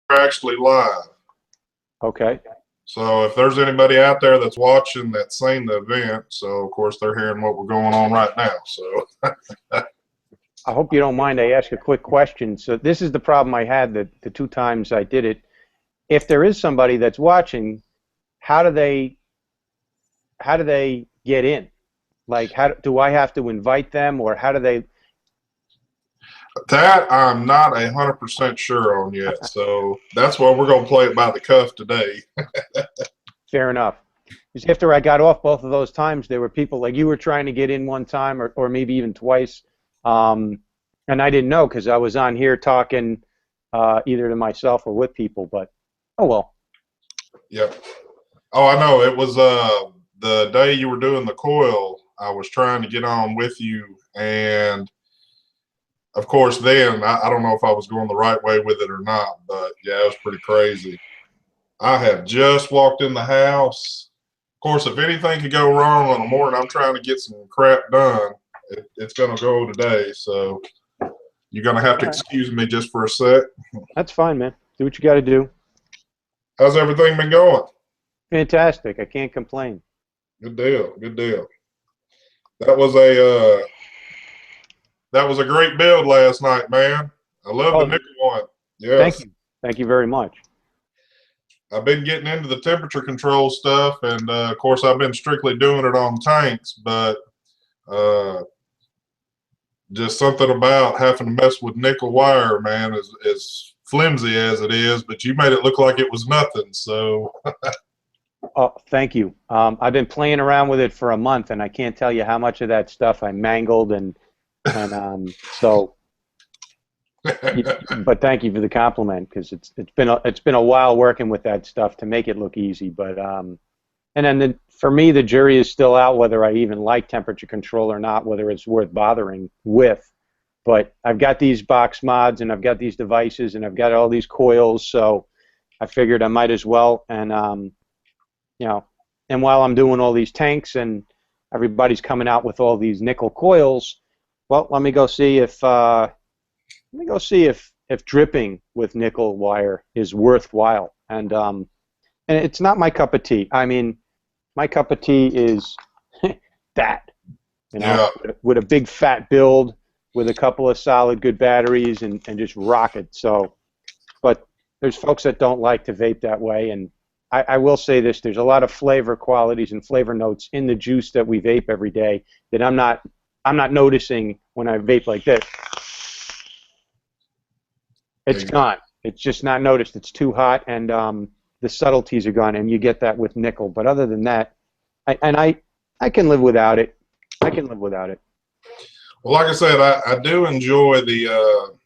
actually live. Okay. So if there's anybody out there that's watching that's seen the event, so of course they're hearing what we're going on right now. So I hope you don't mind I ask a quick question. So this is the problem I had the 2 times I did it. If there is somebody that's watching, how do they get in? Like, how do I have to invite them, or how do they? that I'm not 100% sure on yet. So that's why we're going to play it by the cuff today. Fair enough. Because after I got off both of those times, there were people like you were trying to get in one time, or maybe even twice, and I didn't know because I was on here talking either to myself or with people. But oh well. Yep. Oh, I know. It was the day you were doing the coil. I was trying to get on with you, and of course, then I don't know if I was going the right way with it or not, but yeah, it was pretty crazy. I have just walked in the house. Of course, if anything could go wrong on the morning, I'm trying to get some crap done. It's going to go today, so you're going to have to excuse me just for a sec. That's fine, man. Do what you got to do. How's everything been going? Fantastic. I can't complain. Good deal. Good deal. That was a great build last night, man. I love the nickel one. Yes. Thank you. Thank you very much. I've been getting into the temperature control stuff, and of course, I've been strictly doing it on tanks, but just something about having to mess with nickel wire, man, is flimsy as it is, but you made it look like it was nothing, so. Oh, thank you. I've been playing around with it for a month, and I can't tell you how much of that stuff I mangled, and so. But thank you for the compliment, because it's been a while working with that stuff to make it look easy. But and then for me, the jury is still out whether I even like temperature control or not, whether it's worth bothering with. But I've got these box mods, and I've got these devices, and I've got all these coils, so I figured I might as well. And you know, and while I'm doing all these tanks and everybody's coming out with all these nickel coils, well, let me go see if dripping with nickel wire is worthwhile. And it's not my cup of tea. I mean, my cup of tea is that, with a big fat build, with a couple of solid good batteries, and just rock it. So, but there's folks that don't like to vape that way, and I will say this: there's a lot of flavor qualities and flavor notes in the juice that we vape every day that I'm not noticing when I vape like this. It's gone. It's just not noticed. It's too hot, and the subtleties are gone, and you get that with nickel. But other than that, I can live without it. I can live without it. Well, like I said, I do enjoy the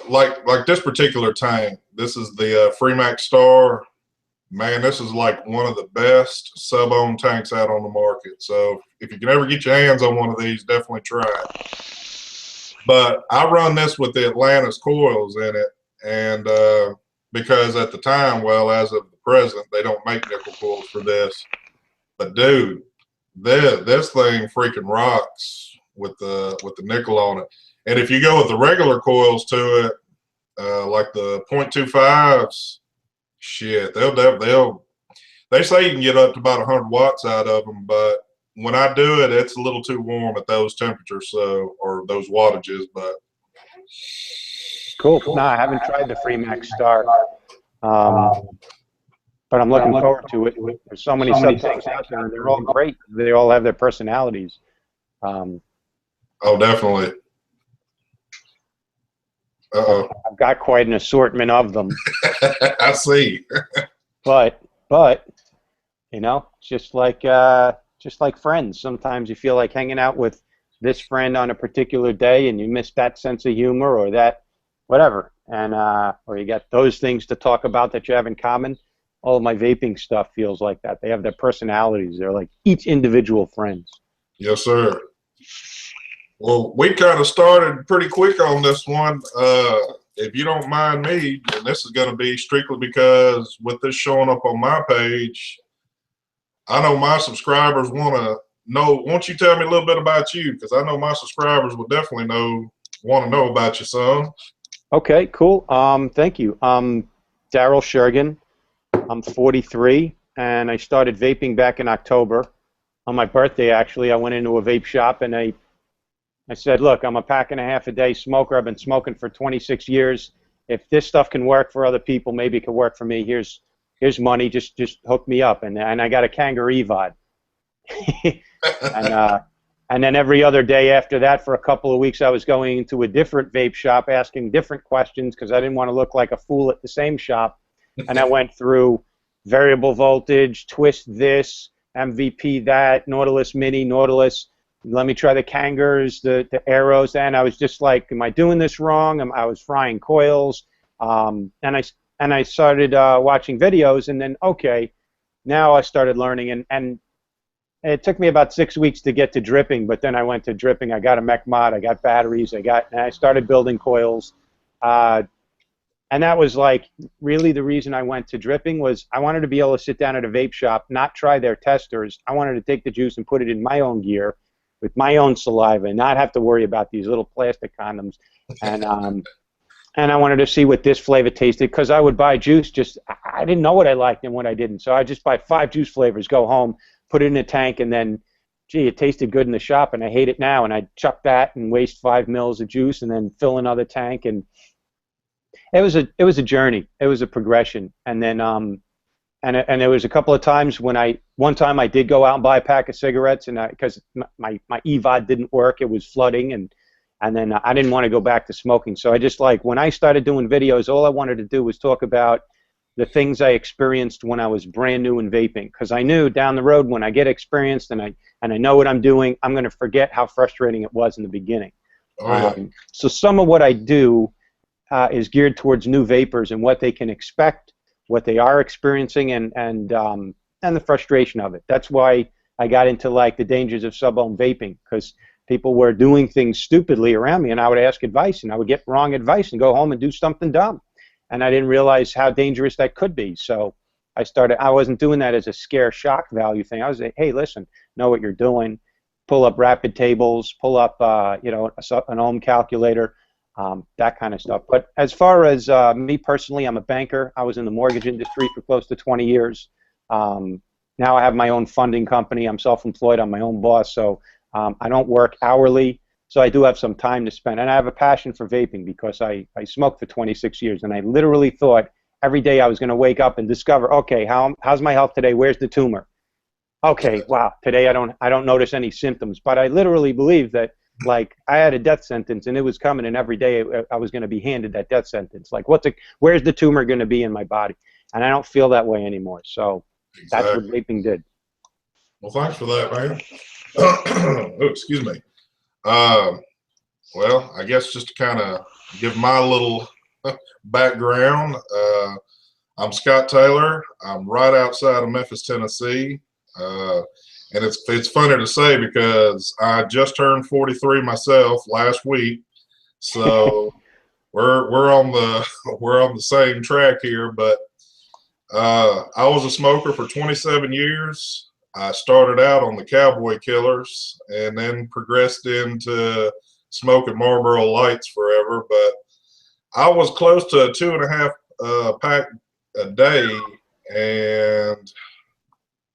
like this particular tank. This is the Freemax Star. Man, this is like one of the best sub-ohm tanks out on the market. So if you can ever get your hands on one of these, definitely try it. But I run this with the Atlantis coils in it, and because at the time, well, as of the present, they don't make nickel coils for this. But dude, this thing freaking rocks with the nickel on it. And if you go with the regular coils to it, like the 0.25s, shit, they say you can get up to about 100 watts out of them, but when I do it, it's a little too warm at those temperatures, so, or those wattages. But cool. No, I haven't tried the Freemax Star, but I'm looking forward to it. There's so many sub-tanks out there, and they're all great. They all have their personalities. Oh, definitely. Uh-oh. I've got quite an assortment of them. I see. but you know, just like friends. Sometimes you feel like hanging out with this friend on a particular day, and you miss that sense of humor or that whatever, and or you got those things to talk about that you have in common. All of my vaping stuff feels like that. They have their personalities. They're like each individual friends. Yes, sir. Well, we kind of started pretty quick on this one. If you don't mind me, and this is going to be strictly because with this showing up on my page, I know my subscribers want to know. Won't you tell me a little bit about you? Because I know my subscribers will definitely want to know about you, son. Okay, cool. Thank you. Daryl Shergan. I'm 43, and I started vaping back in October. On my birthday, actually, I went into a vape shop and I said, look, I'm a pack and a half a day smoker. I've been smoking for 26 years. If this stuff can work for other people, maybe it could work for me. Here's money. Just hook me up. And I got a Kangaroo EVOD. and and then every other day after that, for a couple of weeks, I was going into a different vape shop, asking different questions because I didn't want to look like a fool at the same shop. And I went through variable voltage, twist this, MVP that, Nautilus Mini, Nautilus. Let me try the Kangaroos, the arrows. And I was just like, am I doing this wrong? I was frying coils. And I started watching videos, and then, okay, now I started learning. And it took me about 6 weeks to get to dripping, but then I went to dripping. I got a mech mod, I got batteries, and I started building coils. And that was like really the reason I went to dripping was I wanted to be able to sit down at a vape shop, not try their testers. I wanted to take the juice and put it in my own gear with my own saliva and not have to worry about these little plastic condoms. And I wanted to see what this flavor tasted because I would buy juice I didn't know what I liked and what I didn't. So I just buy 5 juice flavors, go home, put it in a tank, and then, gee, it tasted good in the shop, and I hate it now. And I chuck that and waste 5 mils of juice, and then fill another tank. And it was a journey. It was a progression. And then and there was a couple of times when one time I did go out and buy a pack of cigarettes, and because my EVOD didn't work, it was flooding, and then I didn't want to go back to smoking. So I just when I started doing videos, all I wanted to do was talk about the things I experienced when I was brand new in vaping, because I knew down the road when I get experienced and I know what I'm doing, I'm going to forget how frustrating it was in the beginning. Oh, yeah. So some of what I do is geared towards new vapors and what they can expect, what they are experiencing, and the frustration of it. That's why I got into the dangers of sub-ohm vaping, because people were doing things stupidly around me, and I would ask advice, and I would get wrong advice and go home and do something dumb. And I didn't realize how dangerous that could be. So I wasn't doing that as a scare shock value thing. I was like, hey, listen, know what you're doing. Pull up rapid tables, pull up an ohm calculator, that kind of stuff. But as far as me personally, I'm a banker. I was in the mortgage industry for close to 20 years. Now I have my own funding company. I'm self-employed. I'm my own boss. So I don't work hourly. So I do have some time to spend, and I have a passion for vaping because I smoked for 26 years, and I literally thought every day I was going to wake up and discover, okay, how's my health today? Where's the tumor? Okay, wow, today I don't notice any symptoms, but I literally believed that I had a death sentence and it was coming, and every day I was going to be handed that death sentence. Where's the tumor going to be in my body? And I don't feel that way anymore. So That's what vaping did. Well, thanks for that, man. Oh, excuse me. Well, I guess just to kind of give my little background, I'm Scott Taylor. I'm right outside of Memphis, Tennessee. And it's funny to say because I just turned 43 myself last week. So we're on the same track here, but I was a smoker for 27 years. I started out on the Cowboy Killers and then progressed into smoking Marlboro Lights forever. But I was close to a 2.5 pack a day. And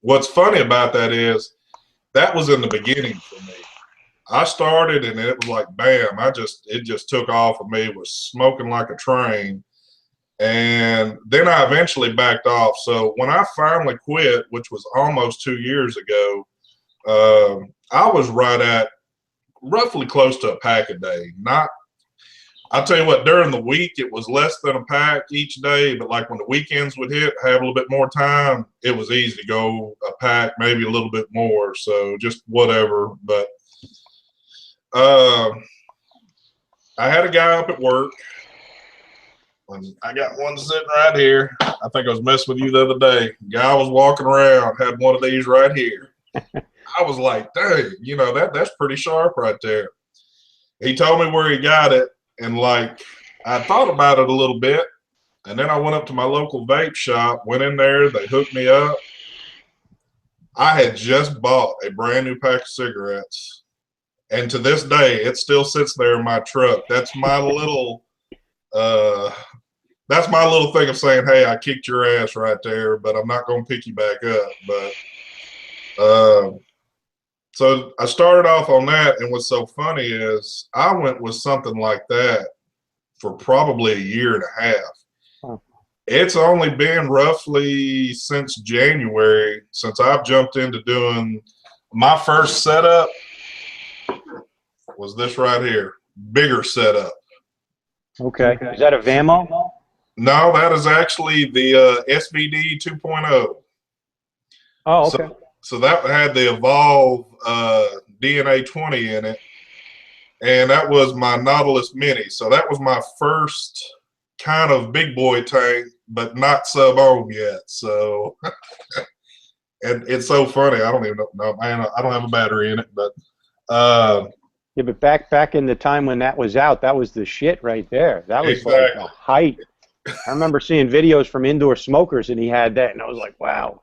what's funny about that is that was in the beginning for me. I started and it was like, bam, it just took off of me. It was smoking like a train. And then I eventually backed off. So when I finally quit, which was almost 2 years ago, I was right at roughly close to a pack a day. I'll tell you what, during the week, it was less than a pack each day. But like when the weekends would hit, have a little bit more time, it was easy to go a pack, maybe a little bit more. So just whatever. But I had a guy up at work. I got one sitting right here. I think I was messing with you the other day. Guy was walking around, had one of these right here. I was like, dang, that's pretty sharp right there. He told me where he got it, and I thought about it a little bit, and then I went up to my local vape shop, went in there, they hooked me up. I had just bought a brand new pack of cigarettes, and to this day, it still sits there in my truck. That's my little That's my little thing of saying, hey, I kicked your ass right there, but I'm not going to pick you back up. But so I started off on that, and what's so funny is I went with something like that for probably a year and a half. Oh. It's only been roughly since January since I've jumped into doing my first setup was this right here, bigger setup. Okay. Is that a Vamo? No, that is actually the SVD 2.0. Oh, okay. So that had the Evolve DNA 20 in it, and that was my Nautilus Mini. So that was my first kind of big boy tank, but not sub-ohm yet. So, and it's so funny. I don't even know. I don't have a battery in it, but yeah, but back in the time when that was out, that was the shit right there. That was exactly. like the height. I remember seeing videos from Indoor Smokers, and he had that, and I was like, wow,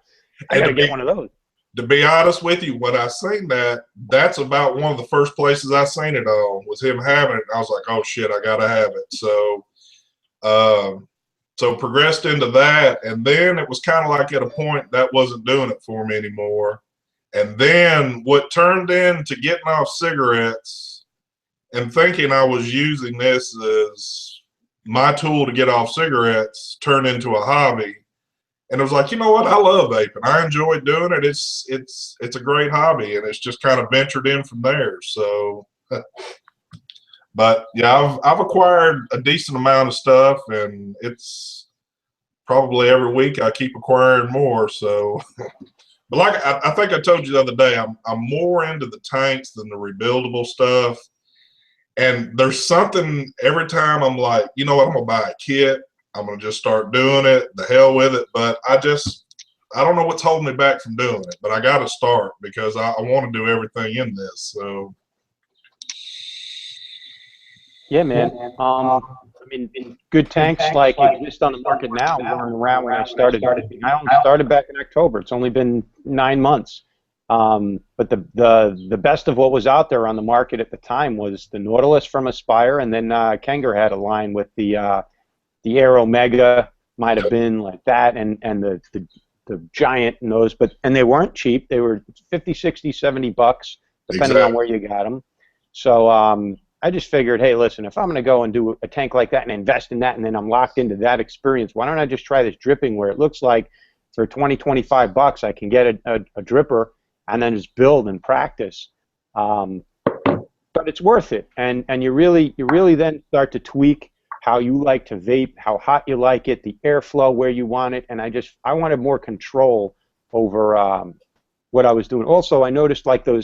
I gotta get one of those. To be honest with you, when I seen that, that's about one of the first places I seen it on, was him having it. I was like, oh shit, I gotta have it. So so progressed into that, and then it was kind of like at a point that wasn't doing it for me anymore. And then what turned into getting off cigarettes and thinking I was using this as my tool to get off cigarettes turned into a hobby. And it was like, you know what? I love vaping. I enjoy doing it. It's a great hobby, and it's just kind of ventured in from there. So, but yeah, I've acquired a decent amount of stuff, and it's probably every week I keep acquiring more. So, but like I think I told you the other day, I'm more into the tanks than the rebuildable stuff. And there's something every time I'm like, you know what? I'm gonna buy a kit. I'm going to just start doing it, the hell with it. But I don't know what's holding me back from doing it, but I got to start because I want to do everything in this. So. Yeah, man. I mean, good tanks like exist on the market now weren't around when I started. I only started back in October. It's only been 9 months. But the best of what was out there on the market at the time was the Nautilus from Aspire, and then Kenger had a line with the Aero Mega, might have been like that, and the Giant and those, and they weren't cheap. They were 50, 60, 70 bucks, depending on where you got them. So I just figured, hey, listen, if I'm going to go and do a tank like that and invest in that, and then I'm locked into that experience, why don't I just try this dripping where it looks like for 20, 25 bucks I can get a dripper and then just build and practice. But it's worth it, and you really then start to tweak how you like to vape, how hot you like it, the airflow where you want it, and I wanted more control over what I was doing. Also, I noticed like the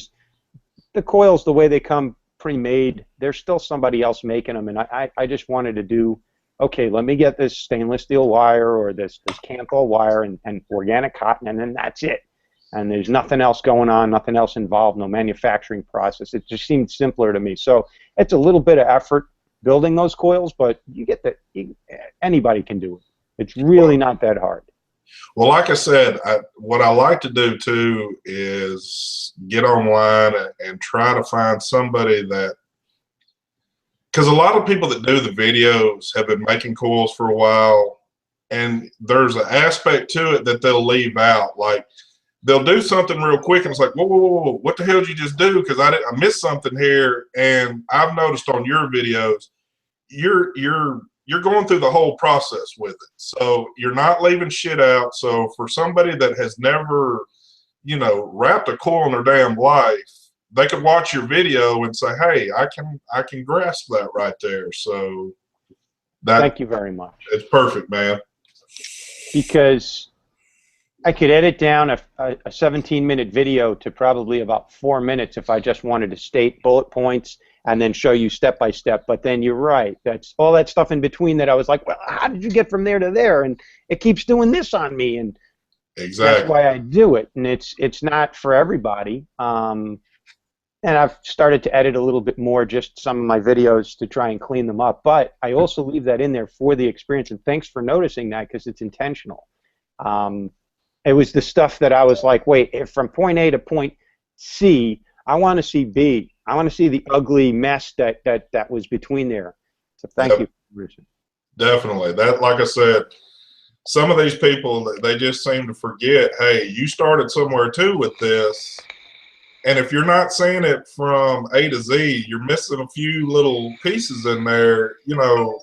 coils, the way they come pre-made, there's still somebody else making them, and I just wanted to do, okay, let me get this stainless steel wire or this Kanthal wire and organic cotton, and then that's it. And there's nothing else going on, nothing else involved, no manufacturing process. It just seemed simpler to me. So it's a little bit of effort building those coils, but you get that anybody can do it. It's really not that hard. Well, like I said, what I like to do too is get online and try to find somebody that, because a lot of people that do the videos have been making coils for a while, and there's an aspect to it that they'll leave out. Like they'll do something real quick, and it's like, whoa, whoa, whoa, whoa, what the hell did you just do? Because I missed something here, and I've noticed on your videos, you're going through the whole process with it, so you're not leaving shit out. So for somebody that has never, wrapped a coil in their damn life, they could watch your video and say, hey, I can grasp that right there. So thank you very much. It's perfect, man. Because I could edit down a 17-minute video to probably about 4 minutes if I just wanted to state bullet points and then show you step by step. But then you're right. That's all that stuff in between that I was like, well, how did you get from there to there? And it keeps doing this on me. And exactly. That's why I do it. And it's not for everybody. And I've started to edit a little bit more, just some of my videos to try and clean them up. But I also leave that in there for the experience. And thanks for noticing that, because it's intentional. It was the stuff that I was like, wait, if from point A to point C, I want to see B. I want to see the ugly mess that was between there. So thank you, Richard. Definitely. That, like I said, some of these people, they just seem to forget, hey, you started somewhere too with this. And if you're not seeing it from A to Z, you're missing a few little pieces in there. You know,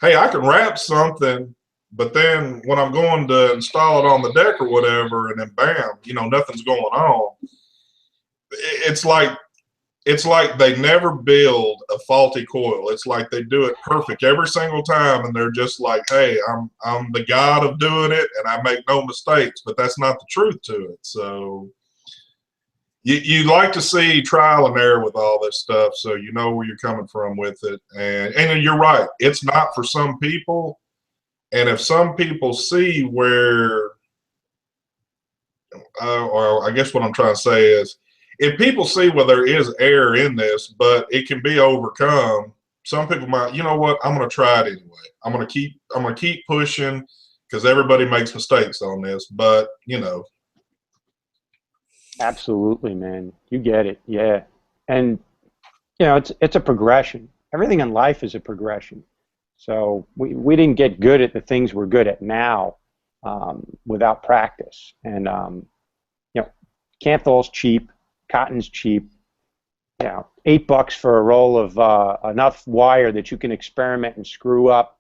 hey, I can wrap something, but then when I'm going to install it on the deck or whatever, and then bam, you know, nothing's going on. It's like they never build a faulty coil. It's like they do it perfect every single time, and they're just like, hey, I'm the god of doing it, and I make no mistakes. But that's not the truth to it. So you like to see trial and error with all this stuff, so you know where you're coming from with it. And you're right, it's not for some people. And if some people see where, or I guess what I'm trying to say is, if people see where there is error in this, but it can be overcome, some people might, you know what, I'm going to try it anyway. I'm going to keep pushing because everybody makes mistakes on this. But you know. Absolutely, man. You get it. Yeah. And you know, it's a progression. Everything in life is a progression. So we didn't get good at the things we're good at now without practice. And you know, Canthol's cheap, cotton's cheap. You know, $8 for a roll of enough wire that you can experiment and screw up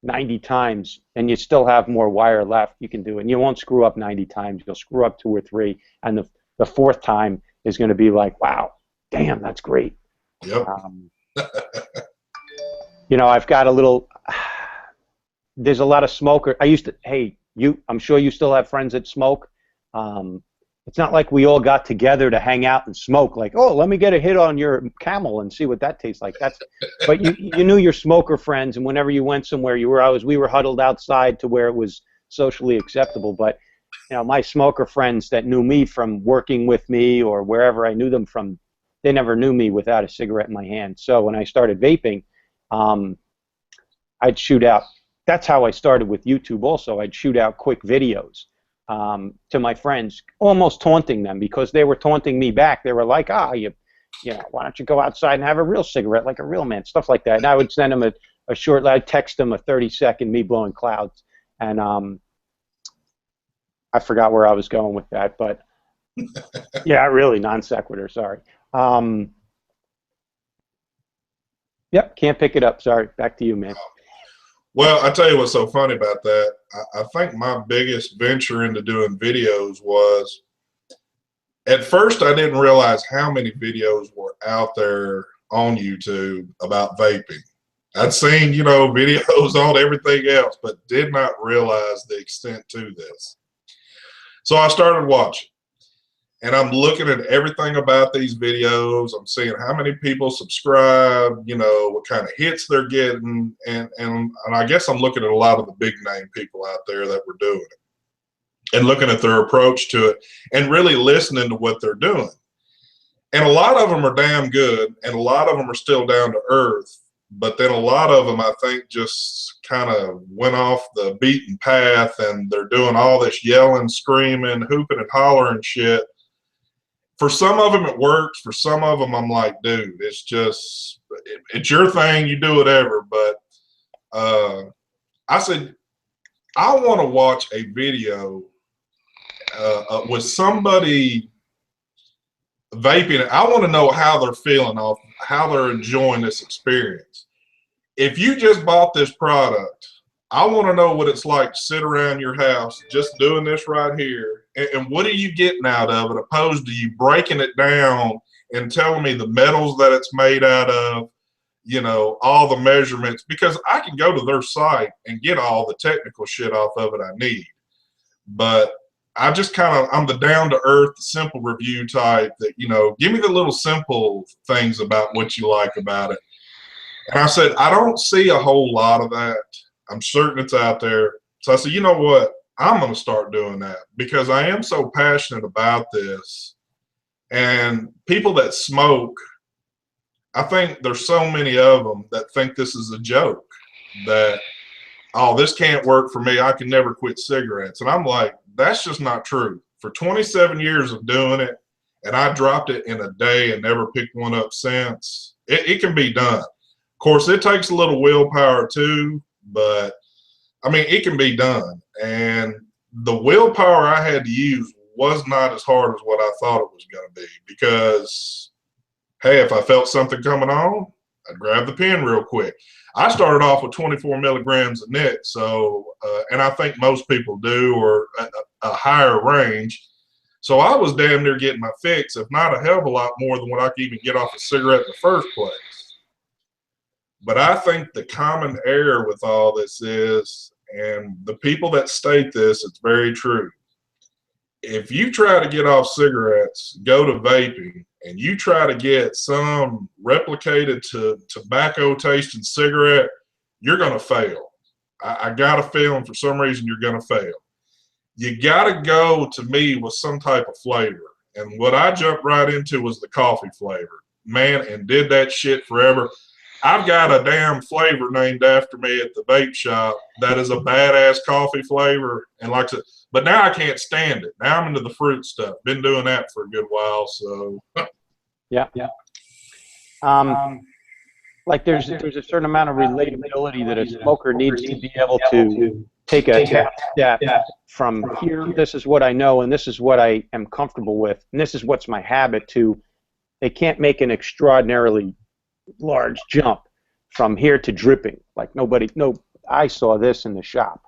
90 times, and you still have more wire left. You can do it. And you won't screw up 90 times. You'll screw up 2 or 3, and the 4th time is going to be like, wow, damn, that's great. Yep. You know, I've got a little, there's a lot of smoker. I used to, hey, I'm sure you still have friends that smoke. It's not like we all got together to hang out and smoke, like, oh, let me get a hit on your Camel and see what that tastes like. But you knew your smoker friends, and whenever you went somewhere, we were huddled outside to where it was socially acceptable. But you know, my smoker friends that knew me from working with me or wherever I knew them from, they never knew me without a cigarette in my hand. So when I started vaping, I'd shoot out. That's how I started with YouTube also. I'd shoot out quick videos to my friends, almost taunting them because they were taunting me back. They were like, you know, why don't you go outside and have a real cigarette like a real man, stuff like that. And I would send them a short, I'd text them a 30-second me blowing clouds. And I forgot where I was going with that, but yeah, really non sequitur. Sorry. Yep, can't pick it up. Sorry. Back to you, man. Well, I tell you what's so funny about that. I think my biggest venture into doing videos was, at first I didn't realize how many videos were out there on YouTube about vaping. I'd seen, you know, videos on everything else, but did not realize the extent to this. So I started watching, and I'm looking at everything about these videos. I'm seeing how many people subscribe, you know, what kind of hits they're getting, and I guess I'm looking at a lot of the big name people out there that were doing it, and looking at their approach to it, and really listening to what they're doing. And a lot of them are damn good, and a lot of them are still down to earth. But then a lot of them, I think, just kind of went off the beaten path, and they're doing all this yelling, screaming, hooping and hollering shit. For some of them, it works. For some of them, I'm like, dude, it's just, it's your thing. You do whatever. But I said, I want to watch a video with somebody vaping. I want to know how they're feeling off, how they're enjoying this experience. If you just bought this product, I want to know what it's like to sit around your house just doing this right here, and what are you getting out of it, opposed to you breaking it down and telling me the metals that it's made out of, you know, all the measurements, because I can go to their site and get all the technical shit off of it I need. But I just I'm the down to earth, simple review type that, you know, give me the little simple things about what you like about it. And I said, I don't see a whole lot of that. I'm certain it's out there. So I said, you know what? I'm going to start doing that because I am so passionate about this. And people that smoke, I think there's so many of them that think this is a joke, that, oh, this can't work for me. I can never quit cigarettes. And I'm like, that's just not true. For 27 years of doing it, and I dropped it in a day and never picked one up since, it can be done. Of course, it takes a little willpower too, but I mean, it can be done. And the willpower I had to use was not as hard as what I thought it was going to be, because, hey, if I felt something coming on, I'd grab the pen real quick. I started off with 24 milligrams of nic, so, and I think most people do, or a higher range. So I was damn near getting my fix, if not a hell of a lot more than what I could even get off a cigarette in the first place. But I think the common error with all this is, and the people that state this, it's very true. If you try to get off cigarettes, go to vaping, and you try to get some replicated to tobacco tasting cigarette, you're going to fail. I got a feeling for some reason you're going to fail. You got to go, to me, with some type of flavor. And what I jumped right into was the coffee flavor. Man, and did that shit forever. I've got a damn flavor named after me at the vape shop that is a badass coffee flavor. And like I said, but now I can't stand it. Now I'm into the fruit stuff. Been doing that for a good while, so. Yeah. Like there's a certain amount of relatability that a smoker needs to be able to take a step from here, this is what I know, and this is what I am comfortable with, and this is what's my habit, to they can't make an extraordinarily large jump from here to dripping. Like I saw this in the shop,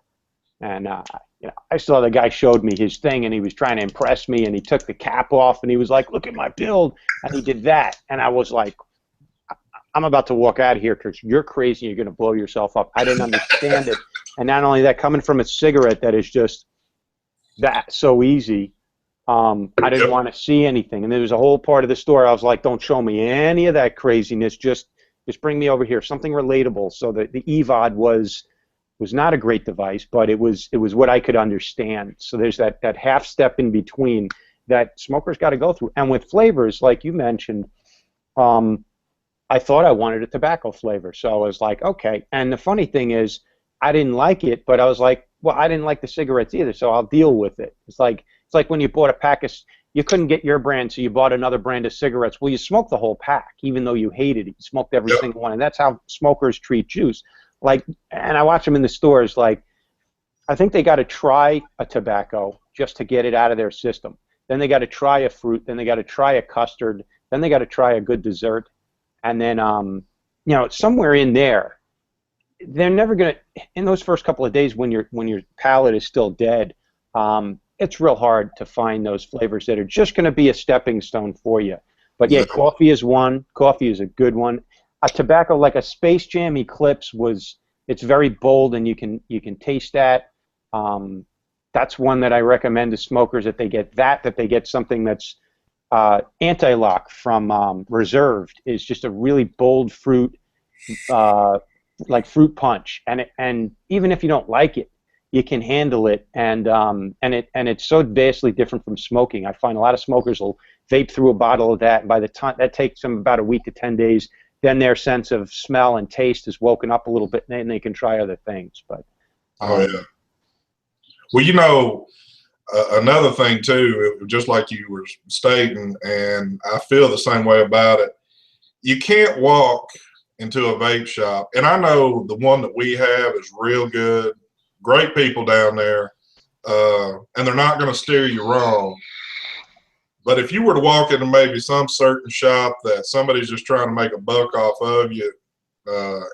and I saw the guy showed me his thing, and he was trying to impress me, and he took the cap off, and he was like, "Look at my build," and he did that, and I was like, I'm about to walk out of here because you're crazy. You're going to blow yourself up. I didn't understand it. And not only that, coming from a cigarette that is just that so easy, I didn't want to see anything. And there was a whole part of the store I was like, don't show me any of that craziness. Just bring me over here, something relatable. So the EVOD was not a great device, but it was what I could understand. So there's that half step in between that smokers got to go through. And with flavors, like you mentioned, I thought I wanted a tobacco flavor, so I was like, okay. And the funny thing is, I didn't like it, but I was like, well, I didn't like the cigarettes either, so I'll deal with it. It's like when you bought a pack of, you couldn't get your brand, so you bought another brand of cigarettes. Well, you smoked the whole pack, even though you hated it. You smoked every single one, and that's how smokers treat juice. Like, and I watch them in the stores. Like, I think they got to try a tobacco just to get it out of their system. Then they got to try a fruit. Then they got to try a custard. Then they got to try a good dessert. And then, somewhere in there, they're never gonna. In those first couple of days, when your palate is still dead, it's real hard to find those flavors that are just going to be a stepping stone for you. But yeah, coffee is one. Coffee is a good one. A tobacco like a Space Jam Eclipse it's very bold, and you can taste that. That's one that I recommend to smokers, that they get that they get something that's Anti-Lock from Reserved is just a really bold fruit, like fruit punch, and even if you don't like it, you can handle it, and it's so vastly different from smoking. I find a lot of smokers will vape through a bottle of that, and by the time that takes them about a week to 10 days, then their sense of smell and taste is woken up a little bit, and then they can try other things. But well, another thing too, just like you were stating, and I feel the same way about it, you can't walk into a vape shop, and I know the one that we have is real good, great people down there, and they're not going to steer you wrong. But if you were to walk into maybe some certain shop that somebody's just trying to make a buck off of you,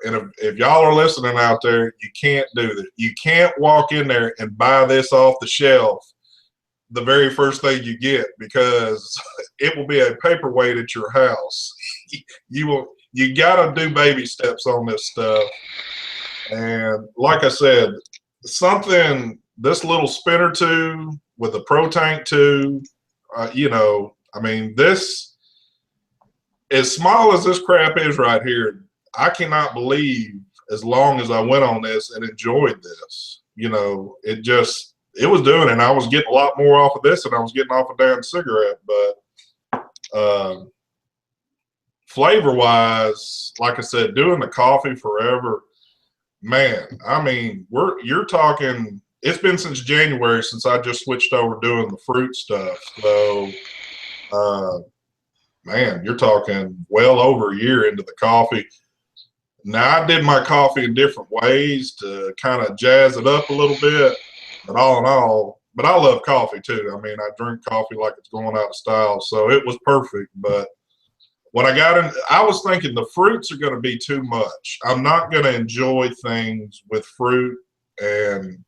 and if y'all are listening out there, you can't do that. You can't walk in there and buy this off the shelf the very first thing you get, because it will be a paperweight at your house. You gotta do baby steps on this stuff. And like I said, this little spinner tube with a pro tank tube, I mean, this, as small as this crap is right here, I cannot believe as long as I went on this and enjoyed this. It was doing it, and I was getting a lot more off of this than I was getting off a damn cigarette. But flavor-wise, like I said, doing the coffee forever, man, I mean, you're talking, it's been since January since I just switched over doing the fruit stuff. So, man, you're talking well over a year into the coffee. Now I did my coffee in different ways to kind of jazz it up a little bit, but all in all, but I love coffee too. I mean, I drink coffee like it's going out of style, so it was perfect. But when I got in, I was thinking the fruits are going to be too much. I'm not going to enjoy things with fruit, and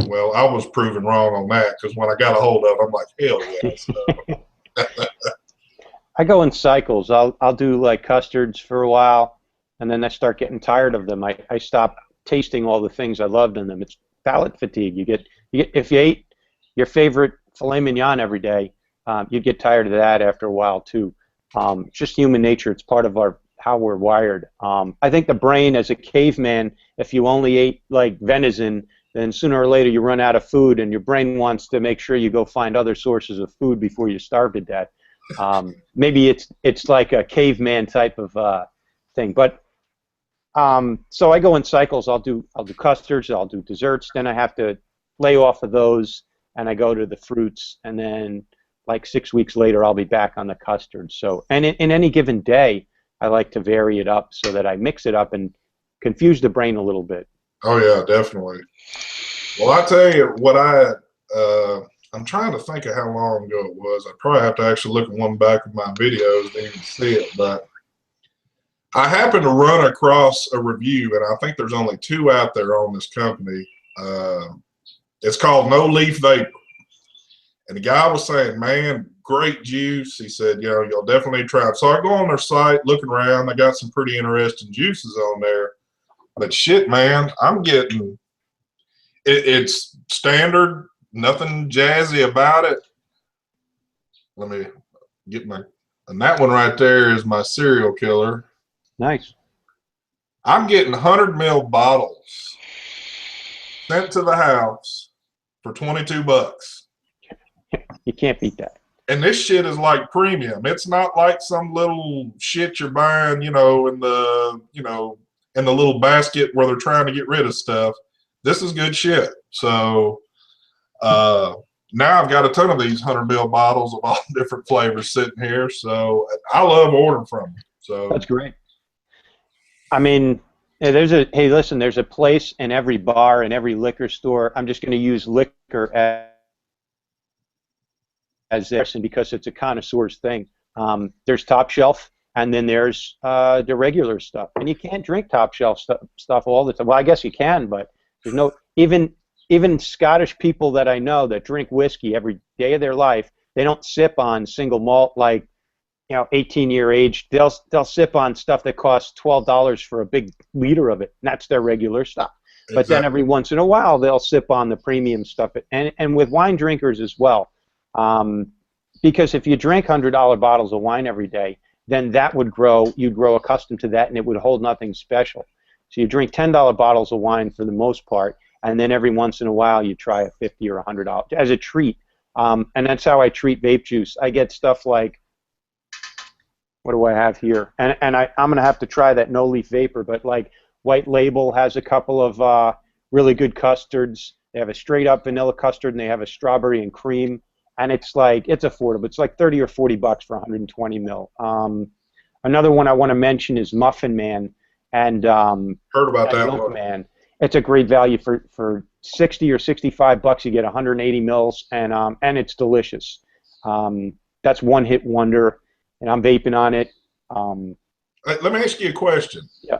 well, I was proven wrong on that because when I got a hold of it, I'm like, hell yeah. I go in cycles. I'll do like custards for a while, and then I start getting tired of them. I stop tasting all the things I loved in them. It's palate fatigue. You get if you ate your favorite filet mignon every day, you'd get tired of that after a while too. It's just human nature. It's part of how we're wired. I think the brain, as a caveman, if you only ate like venison, then sooner or later you run out of food, and your brain wants to make sure you go find other sources of food before you starve to death. Maybe it's like a caveman type of thing. But so I go in cycles. I'll do custards. I'll do desserts. Then I have to lay off of those, and I go to the fruits, and then like 6 weeks later, I'll be back on the custard. So, and in any given day, I like to vary it up so that I mix it up and confuse the brain a little bit. Oh yeah, definitely. Well, I tell you what I'm trying to think of how long ago it was. I probably have to actually look at one back of my videos to even see it, but I happened to run across a review, and I think there's only 2 out there on this company. It's called No Leaf Vapor. And the guy was saying, man, great juice. He said, you know, you'll definitely try it. So I go on their site, looking around. They got some pretty interesting juices on there. But shit, man, I'm getting it's standard, nothing jazzy about it. Let me get and that one right there is my serial killer. Nice. I'm getting 100 ml bottles sent to the house for $22. You can't beat that. And this shit is like premium. It's not like some little shit you're buying, you know, in the little basket where they're trying to get rid of stuff. This is good shit. So now I've got a ton of these 100 ml bottles of all different flavors sitting here. So I love ordering from them. So that's great. I mean, hey, listen, there's a place in every bar and every liquor store. I'm just going to use liquor as this because it's a connoisseur's thing. There's top shelf, and then there's the regular stuff. And you can't drink top shelf stuff all the time. Well, I guess you can, but there's no even Scottish people that I know that drink whiskey every day of their life. They don't sip on single malt like 18-year age. They'll sip on stuff that costs $12 for a big liter of it. And that's their regular stuff. Exactly. But then every once in a while they'll sip on the premium stuff. And with wine drinkers as well. Because if you drink $100 bottles of wine every day, then that would grow. You'd grow accustomed to that, and it would hold nothing special. So you drink $10 bottles of wine for the most part, and then every once in a while you try a $50 or $100 as a treat. And that's how I treat vape juice. I get stuff like, what do I have here? And I'm going to have to try that No Leaf Vapor, but like White Label has a couple of really good custards. They have a straight up vanilla custard, and they have a strawberry and cream. And it's affordable. It's like $30 or $40 for 120 mil. Another one I want to mention is Muffin Man, and heard about that Milk one. Man. It's a great value for $60 or $65. You get 180 mils, and it's delicious. That's one hit wonder, and I'm vaping on it. Let me ask you a question. Yeah.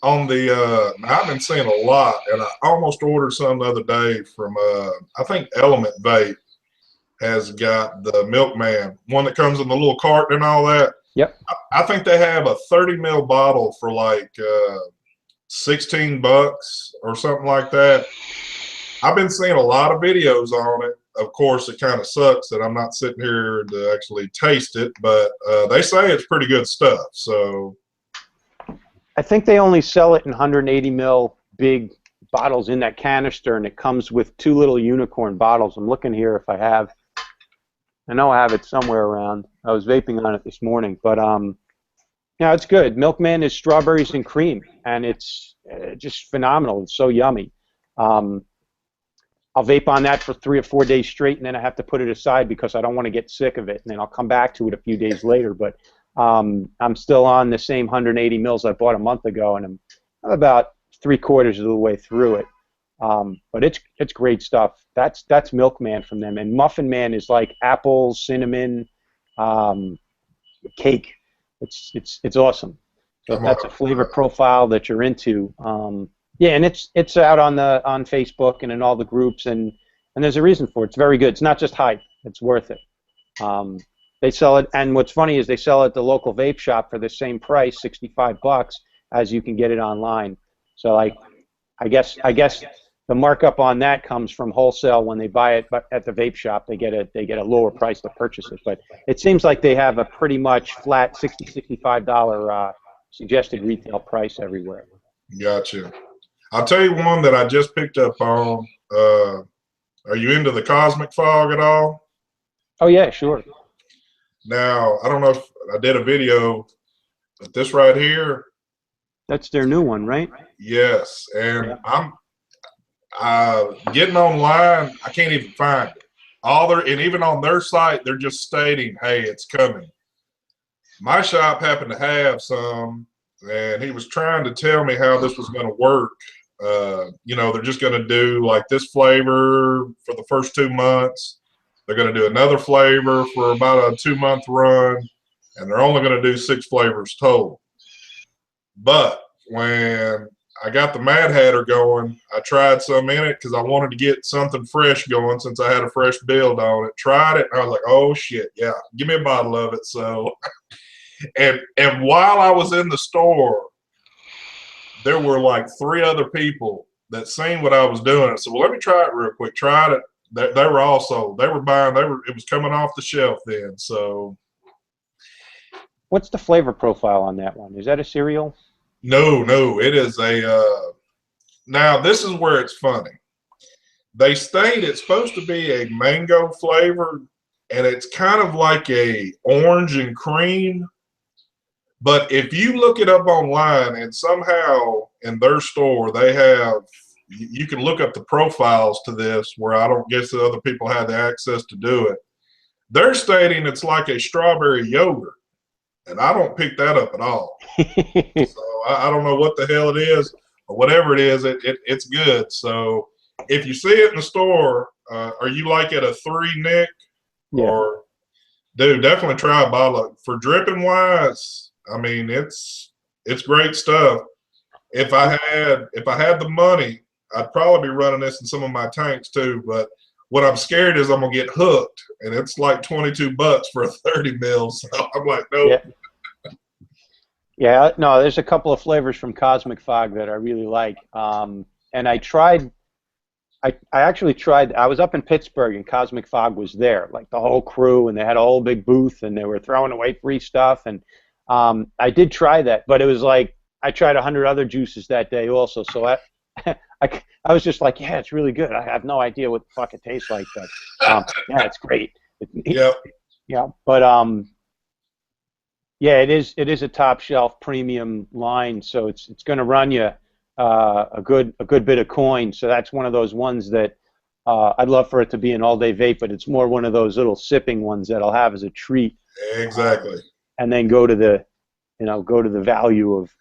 On the I've been seeing a lot, and I almost ordered some the other day from I think Element Vape has got the Milkman, one that comes in the little carton and all that. Yep. I think they have a 30 ml bottle for like $16 or something like that. I've been seeing a lot of videos on it. Of course, it kind of sucks that I'm not sitting here to actually taste it, but they say it's pretty good stuff. So I think they only sell it in 180 mil big bottles in that canister, and it comes with 2 little unicorn bottles. I'm looking here if I have. I know I have it somewhere around. I was vaping on it this morning, but yeah, it's good. Milkman is strawberries and cream, and it's just phenomenal. It's so yummy. I'll vape on that for 3 or 4 days straight, and then I have to put it aside because I don't want to get sick of it, and then I'll come back to it a few days later. But I'm still on the same 180 mils I bought a month ago, and I'm about 3/4 of the way through it. But it's great stuff. That's Milkman from them, and Muffin Man is like apple cinnamon cake. It's awesome. So if that's a flavor profile that you're into, yeah, and it's out on Facebook and in all the groups, and there's a reason for it. It's very good. It's not just hype. It's worth it. They sell it, and what's funny is they sell it at the local vape shop for the same price, $65, as you can get it online. So I guess the markup on that comes from wholesale when they buy it, but at the vape shop they get a lower price to purchase it. But it seems like they have a pretty much flat $65 suggested retail price everywhere. Gotcha. I'll tell you one that I just picked up on. Are you into the Cosmic Fog at all? Oh yeah, sure. Now, I don't know if I did a video, but this right here. That's their new one, right? Yes, and I'm getting online. I can't even find it. And even on their site, they're just stating, "Hey, it's coming." My shop happened to have some, and he was trying to tell me how this was going to work. You know, they're just going to do like this flavor for the first 2 months. They're going to do another flavor for about a 2-month run, and they're only going to do 6 flavors total. But when I got the Mad Hatter going, I tried some in it because I wanted to get something fresh going since I had a fresh build on it. Tried it, and I was like, oh shit, yeah, give me a bottle of it. So, and while I was in the store, there were like 3 other people that seen what I was doing. So, well, let me try it real quick. Tried it. They were also, they were buying, it was coming off the shelf then. So, what's the flavor profile on that one? Is that a cereal? No, it is a, now this is where it's funny. They state it's supposed to be a mango flavor, and it's kind of like a orange and cream. But if you look it up online, and somehow in their store they have, you can look up the profiles to this, where I don't guess the other people have the access to do it. They're stating it's like a strawberry yogurt, and I don't pick that up at all. So I don't know what the hell it is, or whatever it is, it's good. So if you see it in the store, are you like at a 3, Nick? Yeah. Or, dude, definitely try a bottle. For dripping wise, I mean, it's great stuff. If I had the money, I'd probably be running this in some of my tanks too. But what I'm scared is I'm gonna get hooked, and it's like $22 for a 30 mil. So I'm like, nope. Yeah, no, there's a couple of flavors from Cosmic Fog that I really like. And I actually tried, I was up in Pittsburgh and Cosmic Fog was there, like the whole crew, and they had a whole big booth and they were throwing away free stuff. And I did try that, but it was like, I tried 100 other juices that day also. So I was just like, yeah, it's really good. I have no idea what the fuck it tastes like, but yeah, it's great. Yep. Yeah, but yeah, it is a top shelf premium line, so it's going to run you a good bit of coin. So that's one of those ones that I'd love for it to be an all day vape, but it's more one of those little sipping ones that I'll have as a treat. Exactly. And then go to the value of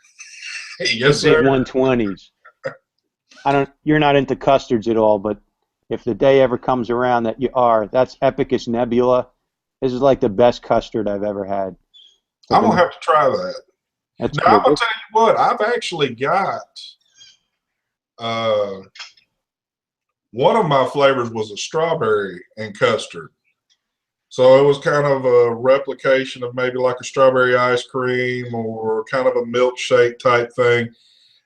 yes, big sir. 120s. You're not into custards at all, but if the day ever comes around that you are, that's Epicus Nebula. This is like the best custard I've ever had. I'm gonna have to try that. That's now cool. I'm gonna tell you what, I've actually got one of my flavors was a strawberry and custard. So it was kind of a replication of maybe like a strawberry ice cream or kind of a milkshake type thing.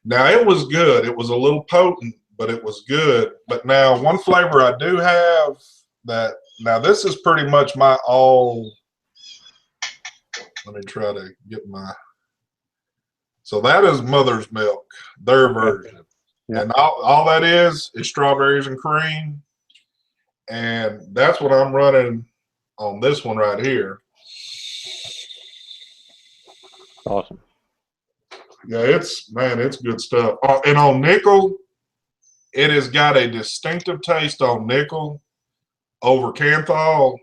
Now it was good. It was a little potent, but it was good. But now one flavor I do have that, now this is pretty much my all. Let me try to get my. So that is Mother's Milk, their version. Yeah. And all that is strawberries and cream. And that's what I'm running on this one right here. Awesome. Yeah, it's good stuff. And on nickel, it has got a distinctive taste on nickel over Canthal.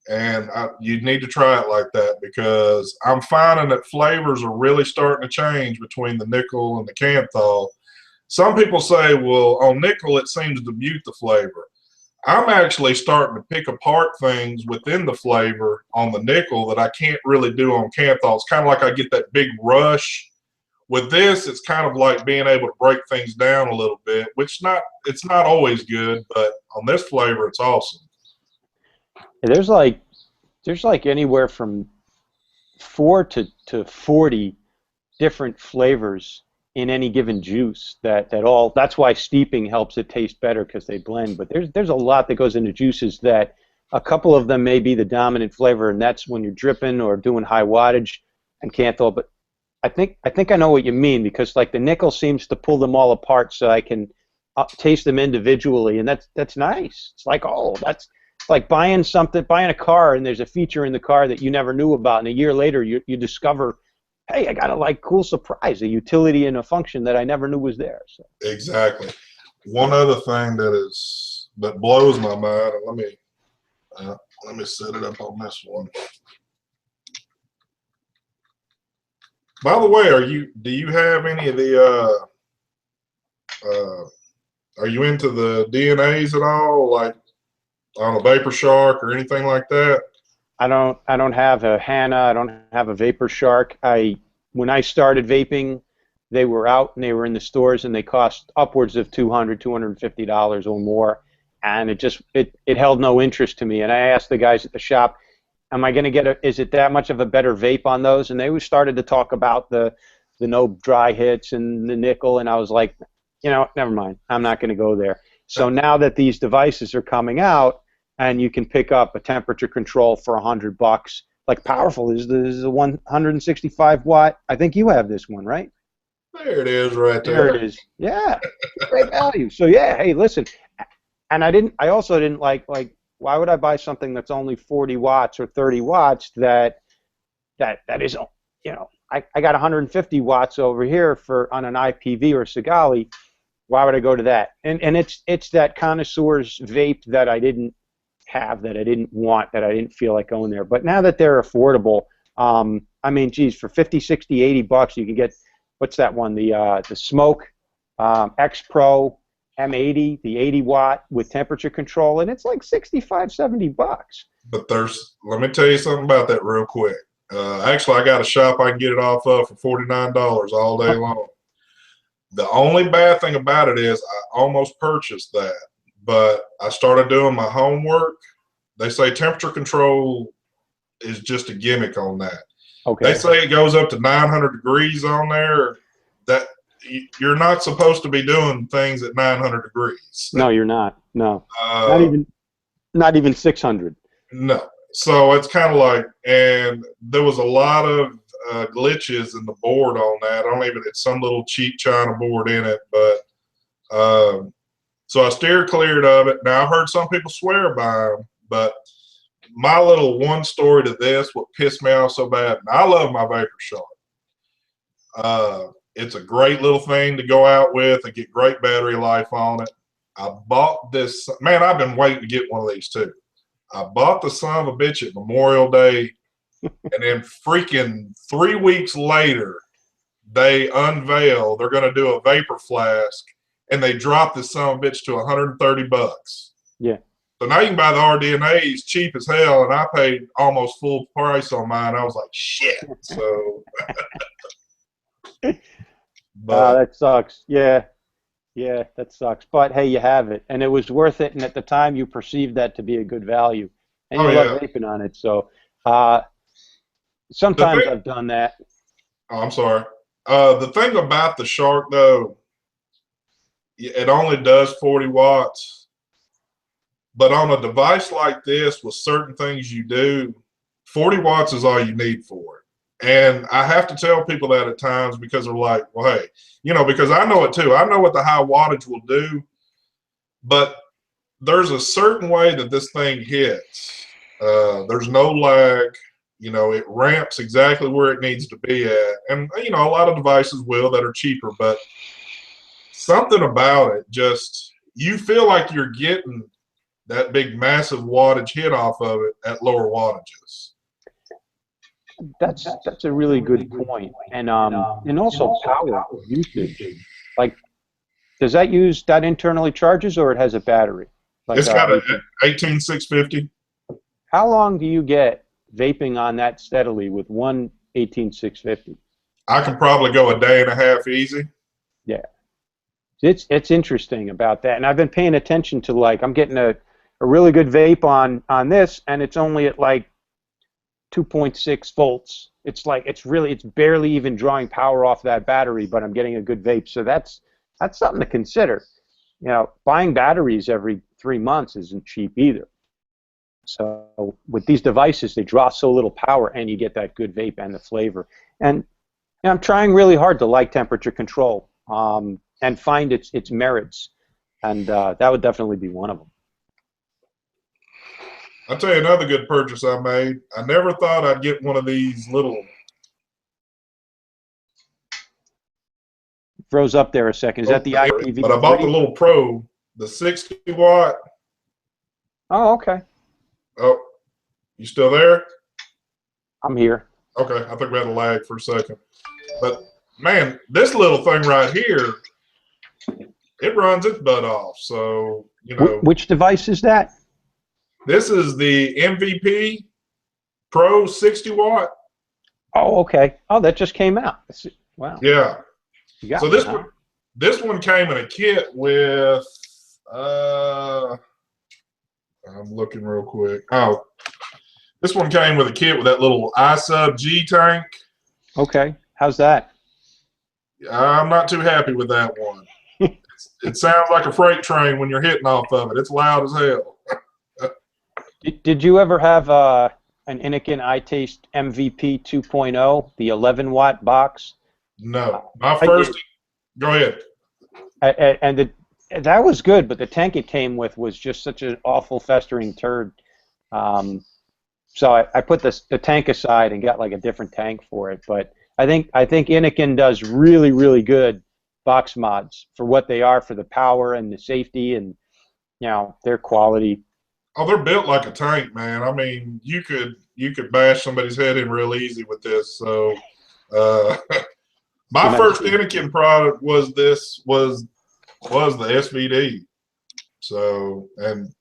And you need to try it like that, because I'm finding that flavors are really starting to change between the nickel and the Canthal. Some people say, well, on nickel it seems to mute the flavor. I'm actually starting to pick apart things within the flavor on the nickel that I can't really do on Canthal. It's kind of like I get that big rush. With this, it's kind of like being able to break things down a little bit, which it's not always good, but on this flavor, it's awesome. There's like anywhere from 4 to 40 different flavors in any given juice that's why steeping helps it taste better, because they blend. But there's a lot that goes into juices that a couple of them may be the dominant flavor, and that's when you're dripping or doing high wattage and Canthal. But I think I know what you mean, because like the nickel seems to pull them all apart so I can taste them individually, and that's nice. It's like, oh, that's like buying a car, and there's a feature in the car that you never knew about, and a year later you discover, hey, I got a like cool surprise, a utility and a function that I never knew was there. So. Exactly. One other thing that blows my mind, and let me set it up on this one. By the way, do you have any of the are you into the DNAs at all, like on a Vapor Shark or anything like that? I don't have a Hana. I don't have a Vapor Shark. When I started vaping, they were out and they were in the stores, and they cost upwards of $250 or more, and it held no interest to me. And I asked the guys at the shop, am I going to is it that much of a better vape on those? And they started to talk about the no dry hits and the nickel, and I was like, never mind. I'm not going to go there. So now that these devices are coming out, and you can pick up a temperature control for $100, like Powerful is the 165 watt. I think you have this one, right? There it is, right there. There it is. Yeah, great value. So yeah, hey, listen, and I also didn't like why would I buy something that's only 40 watts or 30 watts that is, I got 150 watts over here on an IPV or Sigali. Why would I go to that? And it's that connoisseur's vape that I didn't have, that I didn't want, that I didn't feel like going there. But now that they're affordable, I mean, geez, for 50, 60, 80 bucks, you can get, what's that one? The Smoke X Pro M80, the 80 watt with temperature control, and it's like 65, 70 bucks. But let me tell you something about that real quick. Actually, I got a shop I can get it off of for $49 all day long. The only bad thing about it is I almost purchased that, but I started doing my homework. They say temperature control is just a gimmick on that. Okay. They say it goes up to 900 degrees on there. That you're not supposed to be doing things at 900 degrees. No, you're not. No, not even 600. No. So it's kind of like, and there was a lot of glitches in the board on that. It's some little cheap China board in it, but so I steered clear of it. Now I've heard some people swear by them, but my little one story to this, what pissed me off so bad, and I love my Vapor Shark. It's a great little thing to go out with and get great battery life on it. I bought this, man, I've been waiting to get one of these too. I bought the son of a bitch at Memorial Day, and then freaking 3 weeks later, they unveil, they're going to do a Vapor Flask, and they drop this son of a bitch to 130 bucks. Yeah. So now you can buy the RDNAs cheap as hell, and I paid almost full price on mine. I was like, shit. So, that sucks. Yeah, that sucks. But hey, you have it, and it was worth it. And at the time, you perceived that to be a good value, and you love vaping on it. So, sometimes I've done that. Oh, I'm sorry. The thing about the Shark, though, it only does 40 watts. But on a device like this, with certain things you do, 40 watts is all you need for it. And I have to tell people that at times, because they're like, well, hey, because I know it too. I know what the high wattage will do, but there's a certain way that this thing hits. There's no lag. It ramps exactly where it needs to be at. And, a lot of devices will that are cheaper, but something about it just, you feel like you're getting that big massive wattage hit off of it at lower wattages. That's a really good point. And also power usage. Like, does that use that internally charges, or it has a battery? Like, It's got an 18650. How long do you get vaping on that steadily with one 18650? I can probably go a day and a half easy. Yeah. It's interesting about that. And I've been paying attention to, like, I'm getting a really good vape on this, and it's only at like 2.6 volts. It's like it's barely even drawing power off that battery, but I'm getting a good vape. So that's something to consider. You know, buying batteries every 3 months isn't cheap either. So with these devices, they draw so little power, and you get that good vape and the flavor. And I'm trying really hard to like temperature control and find its merits, and that would definitely be one of them. I'll tell you another good purchase I made. I never thought I'd get one of these little. Froze up there a second. Is that the IPv3? But I bought the little Pro, the 60 watt. Oh, okay. Oh, you still there? I'm here. Okay, I think we had a lag for a second. But man, this little thing right here, it runs its butt off. So, you know. Which device is that? This is the MVP Pro 60 watt. Oh, okay. Oh, that just came out. Wow. Yeah. So this one came in a kit with I'm looking real quick. Oh, this one came with a kit with that little iSub G tank. Okay. How's that? I'm not too happy with that one. It sounds like a freight train when you're hitting off of it. It's loud as hell. Did you ever have an Innokin iTaste MVP 2.0, the 11 watt box? No. My first. Go ahead. And that was good, but the tank it came with was just such an awful festering turd. So I put the tank aside and got like a different tank for it. But I think Innokin does really, really good box mods for what they are, for the power and the safety and, you know, their quality. Oh, they're built like a tank, man. I mean, you could bash somebody's head in real easy with this. So, my first Innokin product was the SVD. So, and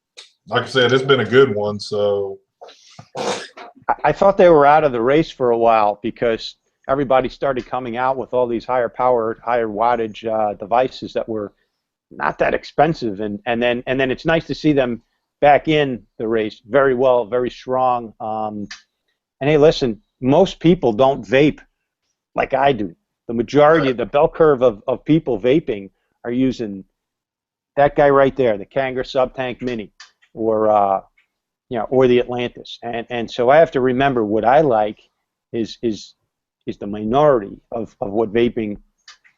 like I said, it's been a good one. So, I thought they were out of the race for a while because everybody started coming out with all these higher power, higher wattage devices that were not that expensive, and then it's nice to see them back in the race very well, very strong. And hey, listen, most people don't vape like I do. The majority, the bell curve of people vaping are using that guy right there, the Kanger Subtank Mini, or or the Atlantis. And so I have to remember what I like is the minority of what vaping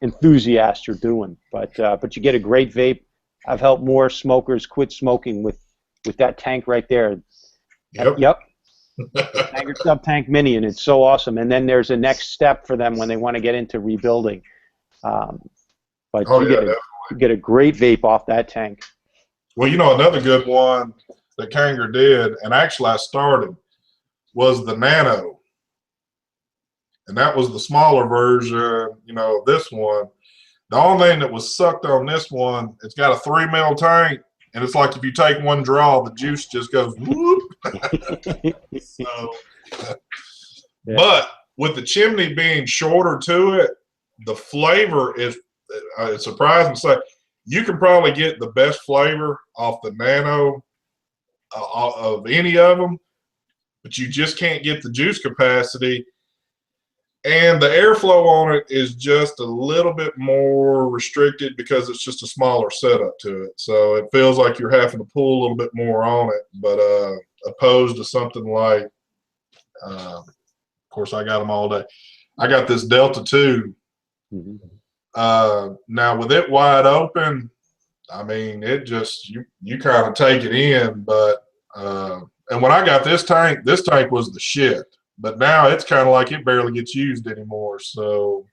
enthusiasts are doing. But you get a great vape. I've helped more smokers quit smoking with that tank right there. Yep. Kanger Subtank Mini, and it's so awesome. And then there's a next step for them when they want to get into rebuilding. But you get a great vape off that tank. Well, you know, another good one that Kanger did, and actually I started, was the Nano. And that was the smaller version, you know, of this one. The only thing that was sucked on this one, it's got a 3 mil tank, and it's like if you take one draw, the juice just goes whoop. So, yeah. But with the chimney being shorter to it, the flavor is, it's surprising to say, you can probably get the best flavor off the Nano of any of them, but you just can't get the juice capacity. And the airflow on it is just a little bit more restricted because it's just a smaller setup to it. So it feels like you're having to pull a little bit more on it, but opposed to something like, of course, I got them all day. I got this Delta 2. Now, with it wide open, I mean, it just, you kind of take it in. But, and when I got this tank was the shit. But now it's kind of like it barely gets used anymore. So,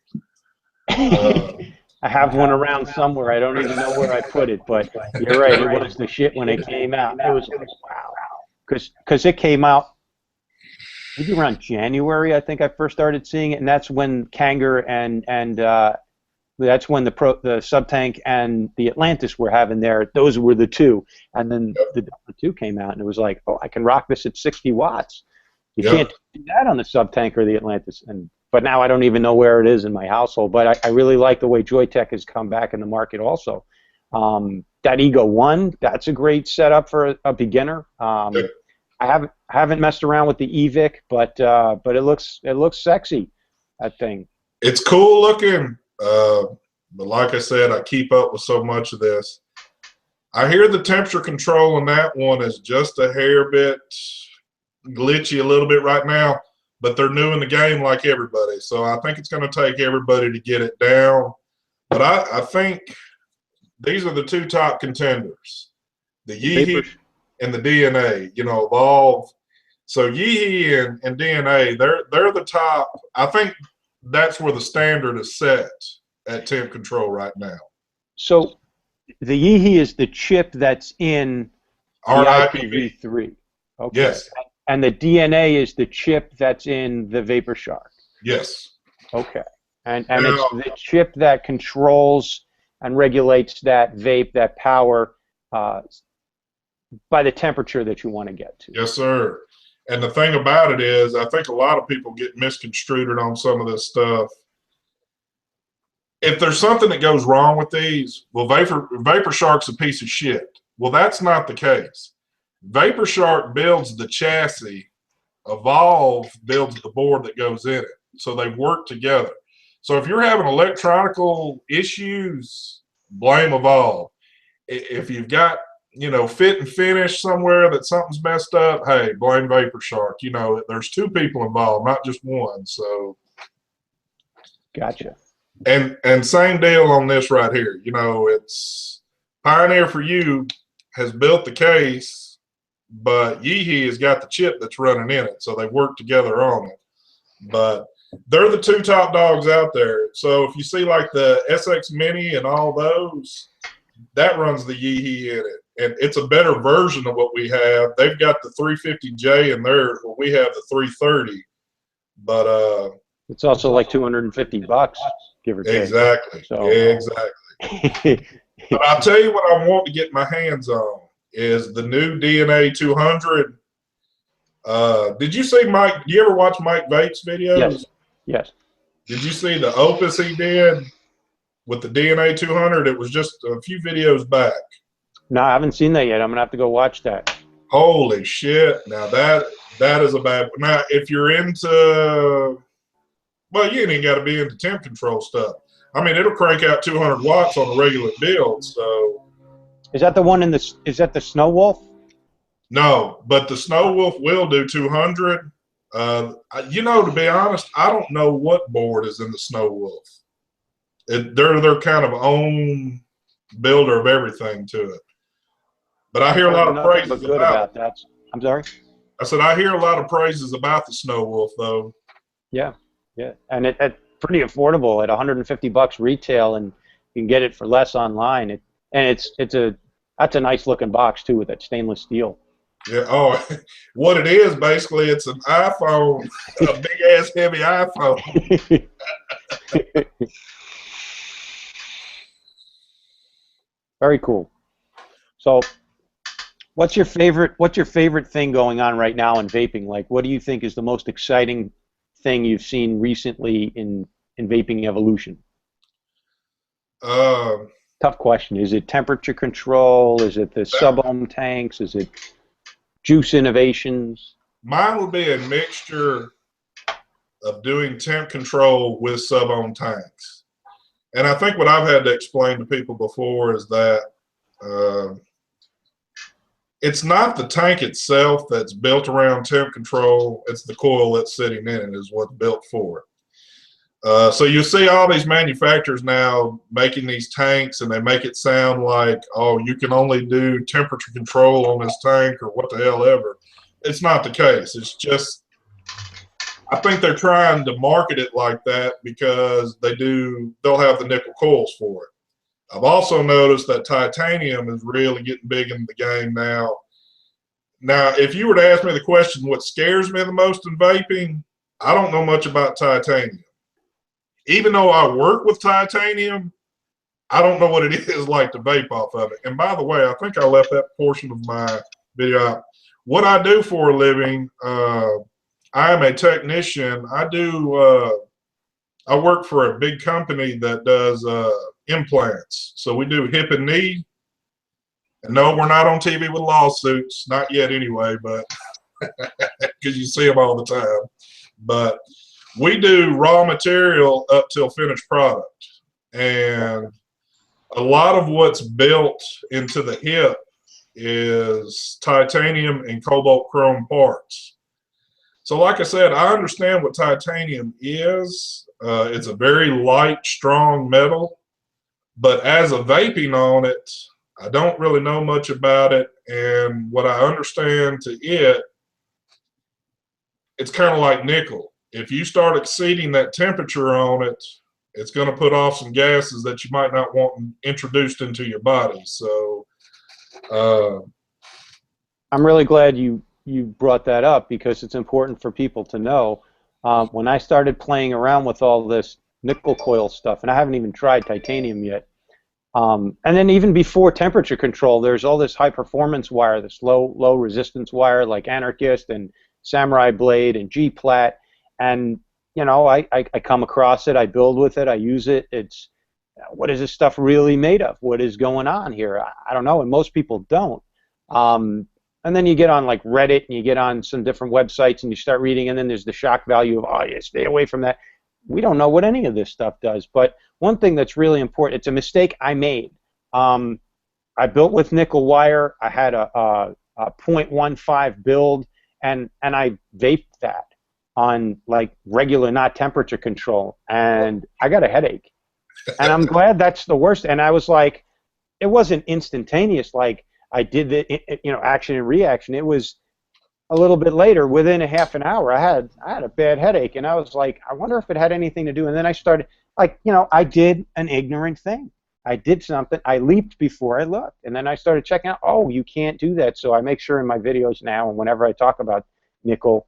I have one around somewhere. I don't even know where I put it, but you're right. It was the shit when it came out. It was like, wow. Because it came out maybe around January, I think I first started seeing it, and that's when Kanger and that's when the Sub-Tank and the Atlantis were having those were the two. And then the Delta 2 came out, and it was like, oh, I can rock this at 60 watts. You can't do that on the Sub-Tank or the Atlantis. But now I don't even know where it is in my household. But I really like the way Joyetech has come back in the market also. That Ego 1, that's a great setup for a beginner. I haven't messed around with the EVIC, but it looks sexy, that thing. It's cool looking. But like I said, I keep up with so much of this. I hear the temperature control on that one is just a hair bit glitchy a little bit right now, but they're new in the game like everybody. So I think it's going to take everybody to get it down. But I think these are the two top contenders, the Yeehee and the DNA, Evolve. So Yeehee and DNA, they're the top. I think that's where the standard is set at temp control right now. So the Yeehee is the chip that's in the IPv3. Okay. Yes. And the DNA is the chip that's in the Vapor Shark. Yes. Okay. And it's the chip that controls and regulates that vape, that power, by the temperature that you want to get to. Yes, sir. And the thing about it is, I think a lot of people get misconstrued on some of this stuff. If there's something that goes wrong with these, well, Vapor Shark's a piece of shit. Well, that's not the case. Vapor Shark builds the chassis. Evolve builds the board that goes in it. So they work together. So if you're having electronical issues, blame Evolve. If you've got fit and finish somewhere that something's messed up, hey, blame Vapor Shark. There's two people involved, not just one. So, gotcha. And same deal on this right here. It's Pioneer for You has built the case, but Yeehee has got the chip that's running in it. So they work together on it. But they're the two top dogs out there. So if you see like the SX Mini and all those, that runs the Yeehee in it. And it's a better version of what we have. They've got the 350J in theirs, where we have the 330. But it's also like $250, give or take. Exactly. So, exactly. But I'll tell you what I want to get my hands on is the new DNA 200. Did you see Mike? Do you ever watch Mike Vape's videos? Yes. Yes. Did you see the Opus he did with the DNA 200? It was just a few videos back. No, I haven't seen that yet. I'm gonna have to go watch that. Holy shit! Now that is a bad. Now if you're into, well, you ain't even got to be into temp control stuff. I mean, it'll crank out 200 watts on a regular build. So. Is that the one in the? Is that the Snow Wolf? No, but the Snow Wolf will do 200. To be honest, I don't know what board is in the Snow Wolf. They're their kind of own builder of everything to it. But I hear a lot of praises about that. I'm sorry? I said I hear a lot of praises about the Snow Wolf, though. Yeah, yeah. And it's pretty affordable at $150 retail, and you can get it for less online. That's a nice looking box, too, with that stainless steel. Yeah. Oh, what it is, basically, it's an iPhone, a big-ass heavy iPhone. Very cool. So, what's your favorite thing going on right now in vaping? Like, what do you think is the most exciting thing you've seen recently in vaping evolution? Tough question. Is it temperature control? Is it the sub-ohm tanks? Is it juice innovations? Mine would be a mixture of doing temp control with sub-ohm tanks. And I think what I've had to explain to people before is that it's not the tank itself that's built around temp control. It's the coil that's sitting in it is what's built for it. So you see all these manufacturers now making these tanks, and they make it sound like, oh, you can only do temperature control on this tank or what the hell ever. It's not the case. It's just I think they're trying to market it like that because they'll have the nickel coils for it. I've also noticed that titanium is really getting big in the game now. Now, if you were to ask me the question, what scares me the most in vaping, I don't know much about titanium. Even though I work with titanium, I don't know what it is like to vape off of it. And by the way, I think I left that portion of my video out. What I do for a living, I am a technician. I work for a big company that does implants. So we do hip and knee. And no, we're not on TV with lawsuits, not yet anyway, but because you see them all the time. But we do raw material up till finished product. And a lot of what's built into the hip is titanium and cobalt chrome parts. So like I said, I understand what titanium is. It's a very light, strong metal. But as a vaping on it, I don't really know much about it. And what I understand to it, it's kind of like nickel. If you start exceeding that temperature on it, it's going to put off some gases that you might not want introduced into your body. So I'm really glad you brought that up because it's important for people to know. When I started playing around with all this nickel coil stuff, and I haven't even tried titanium yet, and then even before temperature control, there's all this high performance wire, this low resistance wire like Anarchist and Samurai Blade and G-Plat, and you know, I come across it, I build with it, I use it. It's, what is this stuff really made of? What is going on here? I don't know, and most people don't. And then you get on like Reddit and you get on some different websites and you start reading, and then there's the shock value of, oh yeah, stay away from that. We don't know what any of this stuff does. But one thing that's really important, it's a mistake I made. I built with nickel wire. I had a 0.15 build, and I vaped that on like regular, not temperature control, and I got a headache. And I'm glad that's the worst. And I was like, it wasn't instantaneous like I did the, you know, action and reaction. It was a little bit later, within a half an hour, I had a bad headache, and I was like, I wonder if it had anything to do. And then I started, like, you know, I did an ignorant thing. I did something. I leaped before I looked, and then I started checking out. Oh, you can't do that. So I make sure in my videos now, and whenever I talk about nickel,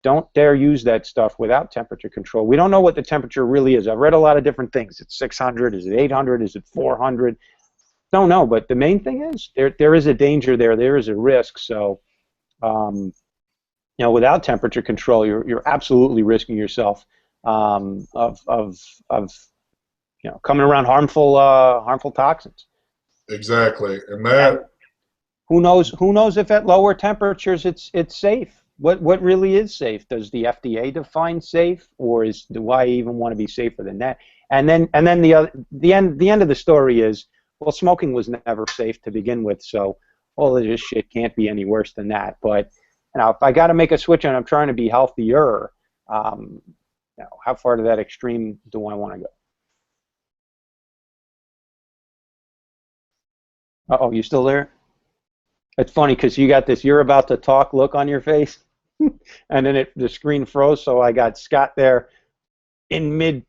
don't dare use that stuff without temperature control. We don't know what the temperature really is. I've read a lot of different things. It's 600. Is it 800? Is it 400? Don't know. But the main thing is there is a danger there. There is a risk. So, you know, without temperature control, you're absolutely risking yourself of you know, coming around harmful toxins. exactly, and that. Who knows if at lower temperatures it's safe? What really is safe? Does the FDA define safe, or do I even want to be safer than that? And then the end of the story is, well, smoking was never safe to begin with, so all of this shit can't be any worse than that. But you know, if I got to make a switch and I'm trying to be healthier, you know, how far to that extreme do I want to go? Uh-oh, you still there? It's funny because you got this "you're about to talk" look on your face, and then the screen froze, so I got Scott there in mid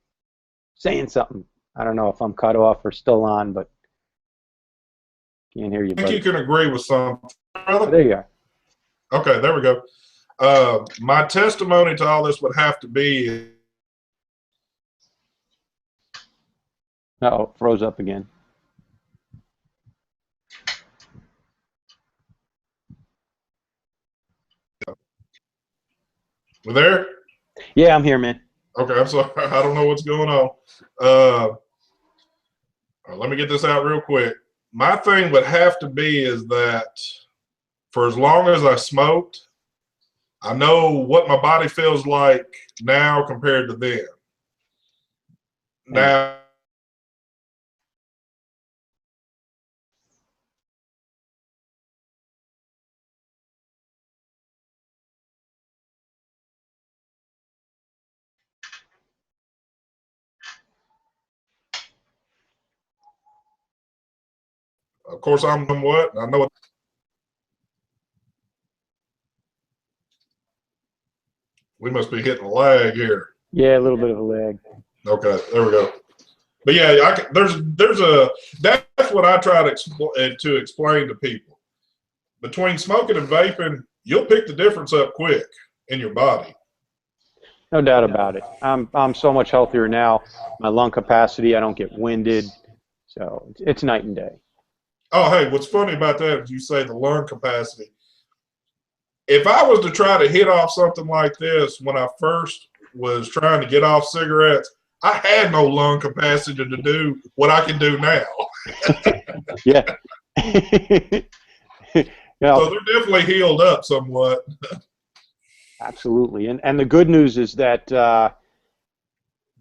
saying something. I don't know if I'm cut off or still on, but can't hear you. I think you can agree with something. Oh, there you are. Okay, there we go. My testimony to all this would have to be. Uh-oh, froze up again. We're there? Yeah, I'm here, man. Okay, I'm sorry. I don't know what's going on. Let me get this out real quick. My thing would have to be is that for as long as I smoked, I know what my body feels like now compared to then. Now, of course, I'm what? I know We must be hitting a lag here. Yeah, a little bit of a lag. Okay, there we go. But yeah, that's what I try to explain to people. Between smoking and vaping, you'll pick the difference up quick in your body. No doubt about it. I'm so much healthier now. My lung capacity, I don't get winded. So it's night and day. Oh, hey, what's funny about that is you say the lung capacity. If I was to try to hit off something like this when I first was trying to get off cigarettes, I had no lung capacity to do what I can do now. Yeah. So they're definitely healed up somewhat. Absolutely. And the good news is that the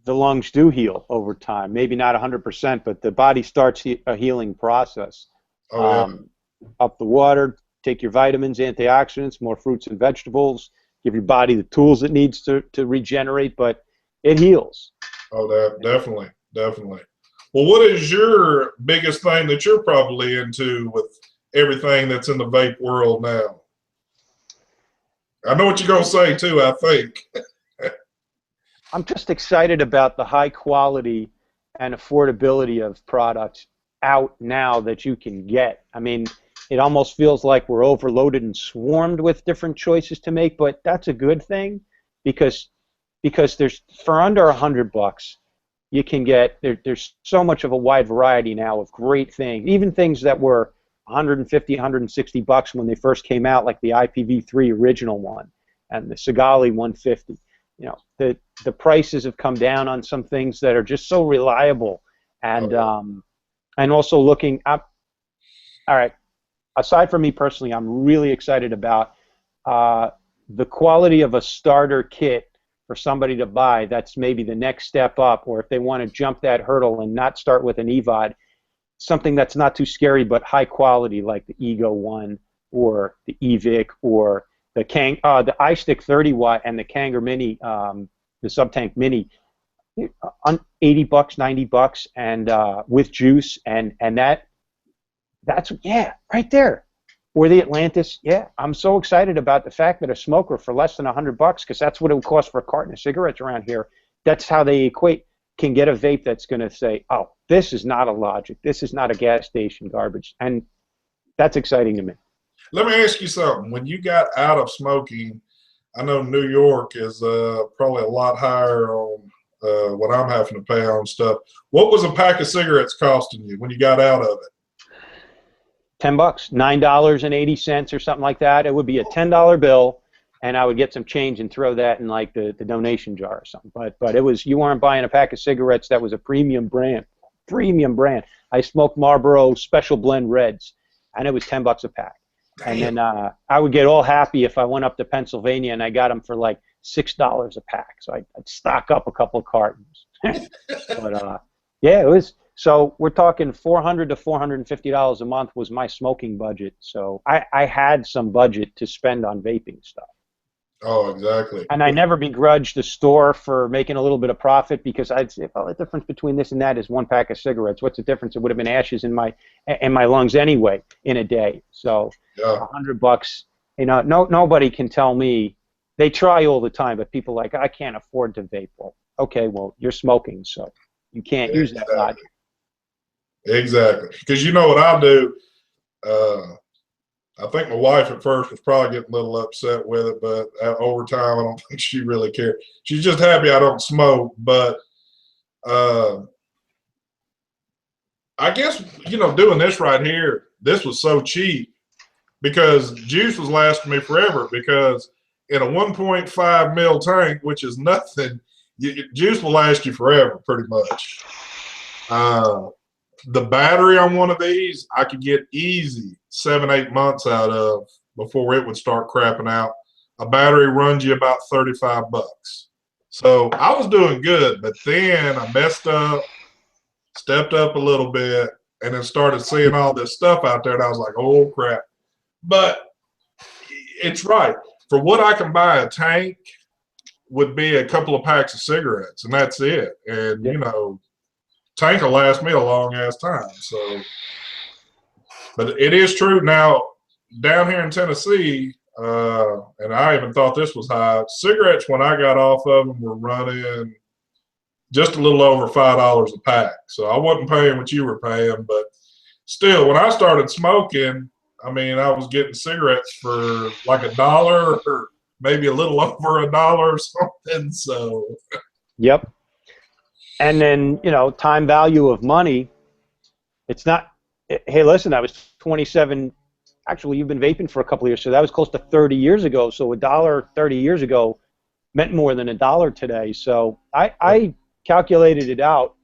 lungs do heal over time. Maybe not 100%, but the body starts a healing process. Oh, yeah. Up the water, take your vitamins, antioxidants, more fruits and vegetables, give your body the tools it needs to regenerate, but it heals. Oh, definitely. Well, what is your biggest thing that you're probably into with everything that's in the vape world now? I know what you're going to say, too, I think. I'm just excited about the high quality and affordability of products out now that you can get. I mean, it almost feels like we're overloaded and swarmed with different choices to make, but that's a good thing because there's, for under $100, you can get, there's so much of a wide variety now of great things, even things that were $150, $160 when they first came out, like the IPv3 original one and the Sigali 150. You know, the prices have come down on some things that are just so reliable, and also looking up. All right, aside from me personally, I'm really excited about the quality of a starter kit for somebody to buy. That's maybe the next step up, or if they want to jump that hurdle and not start with an EVOD, something that's not too scary but high quality, like the Ego One or the EVIC or the iStick 30 watt and the Kanger Mini, the Subtank Mini, $80, $90, and with juice, and that's right there. Or the Atlantis, I'm so excited about the fact that a smoker for less than $100, because that's what it would cost for a carton of cigarettes around here. That's how they can get a vape that's going to say, oh, this is not a Logic, this is not a gas station garbage, and that's exciting to me. Let me ask you something. When you got out of smoking, I know New York is probably a lot higher on what I'm having to pay on stuff. What was a pack of cigarettes costing you when you got out of it? $10, $9.80 or something like that. It would be a $10 bill, and I would get some change and throw that in like the donation jar or something. But it was, you weren't buying a pack of cigarettes that was a premium brand. I smoked Marlboro Special Blend Reds, and it was $10 a pack. And then I would get all happy if I went up to Pennsylvania and I got them for like $6 a pack. So I'd stock up a couple of cartons. But yeah, it was. So we're talking $400 to $450 a month was my smoking budget. So I had some budget to spend on vaping stuff. Oh, exactly. And I never begrudged the store for making a little bit of profit, because I'd say, well, the difference between this and that is one pack of cigarettes. What's the difference? It would have been ashes in my lungs anyway in a day. So $100, you know, nobody can tell me. They try all the time, but people are like, I can't afford to vape. Well, okay, well, you're smoking, so you can't use that logic. Exactly. Because you know what I'll do? I think my wife at first was probably getting a little upset with it, but over time, I don't think she really cared. She's just happy I don't smoke. But I guess, you know, doing this right here, this was so cheap because juice was lasting me forever, because in a 1.5 mil tank, which is nothing, juice will last you forever pretty much. The battery on one of these, I could get easy 7-8 months out of before it would start crapping out. A battery runs you about $35. So I was doing good, but then I messed up, stepped up a little bit, and then started seeing all this stuff out there, and I was like, oh, crap. But it's right. For what I can buy, a tank would be a couple of packs of cigarettes, and that's it. And, you know, tank will last me a long ass time. So, but it is true now. Down here in Tennessee, and I even thought this was high. Cigarettes, when I got off of them, were running just a little over $5 a pack. So I wasn't paying what you were paying, but still, when I started smoking, I mean, I was getting cigarettes for like $1 or maybe a little over $1 or something. So, Yep. And then, time value of money. It's not, hey, listen, I was 27. Actually, you've been vaping for a couple of years, so that was close to 30 years ago. So $1 30 years ago meant more than $1 today. So I calculated it out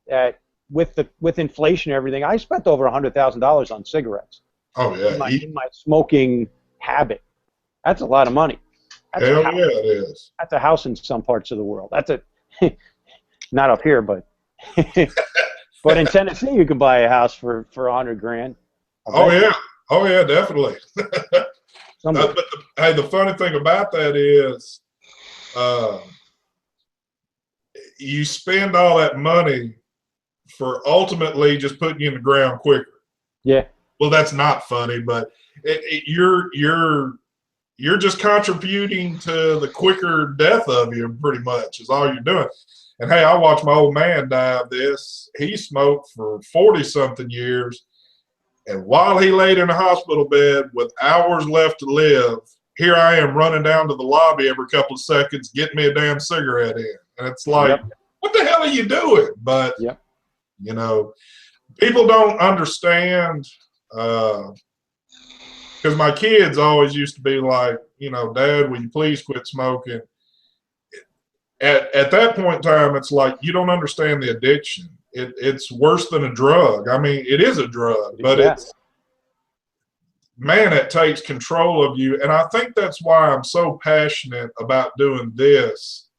that with inflation and everything, I spent over $100,000 on cigarettes. oh yeah, In my smoking habit. That's a lot of money. Hell yeah, it is. That's a house in some parts of the world. That's not up here, but but in Tennessee you can buy a house for $100 grand. Oh yeah, definitely. But the funny thing about that is, you spend all that money for ultimately just putting you in the ground quicker. Yeah. Well, that's not funny, but you're just contributing to the quicker death of you, pretty much, is all you're doing. And hey, I watched my old man die of this. He smoked for 40-something years, and while he laid in a hospital bed with hours left to live, here I am running down to the lobby every couple of seconds, getting me a damn cigarette in. And it's like, what the hell are you doing? But, people don't understand. Because my kids always used to be like, Dad, will you please quit smoking? At that point in time, it's like, you don't understand the addiction. It's worse than a drug. I mean, it is a drug, but it takes control of you. And I think that's why I'm so passionate about doing this,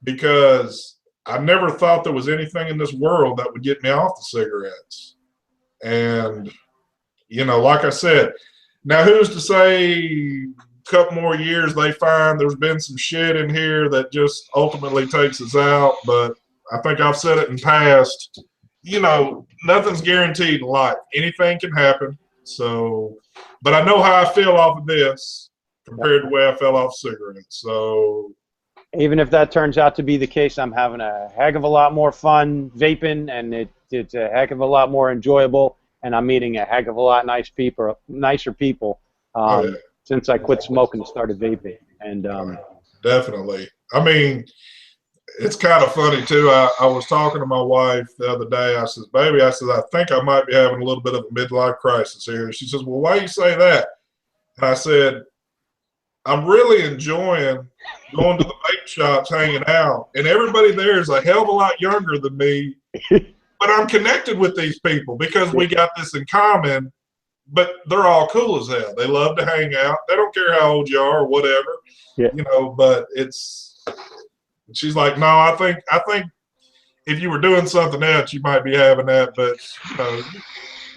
because I never thought there was anything in this world that would get me off the cigarettes. And, like I said, now who's to say a couple more years they find there's been some shit in here that just ultimately takes us out. But I think I've said it in past, nothing's guaranteed in life. Anything can happen. So, but I know how I feel off of this compared to the way I fell off cigarettes. So even if that turns out to be the case, I'm having a heck of a lot more fun vaping, and it's a heck of a lot more enjoyable, and I'm meeting a heck of a lot nicer people since I quit smoking and started vaping. And definitely. I mean, it's kind of funny too. I was talking to my wife the other day. I says, baby, I think I might be having a little bit of a midlife crisis here. She says, well, why do you say that? And I said, I'm really enjoying going to the vape shops, hanging out, and everybody there is a hell of a lot younger than me, but I'm connected with these people because we got this in common. But they're all cool as hell. They love to hang out. They don't care how old you are or whatever, but she's like, no, I think if you were doing something else, you might be having that, but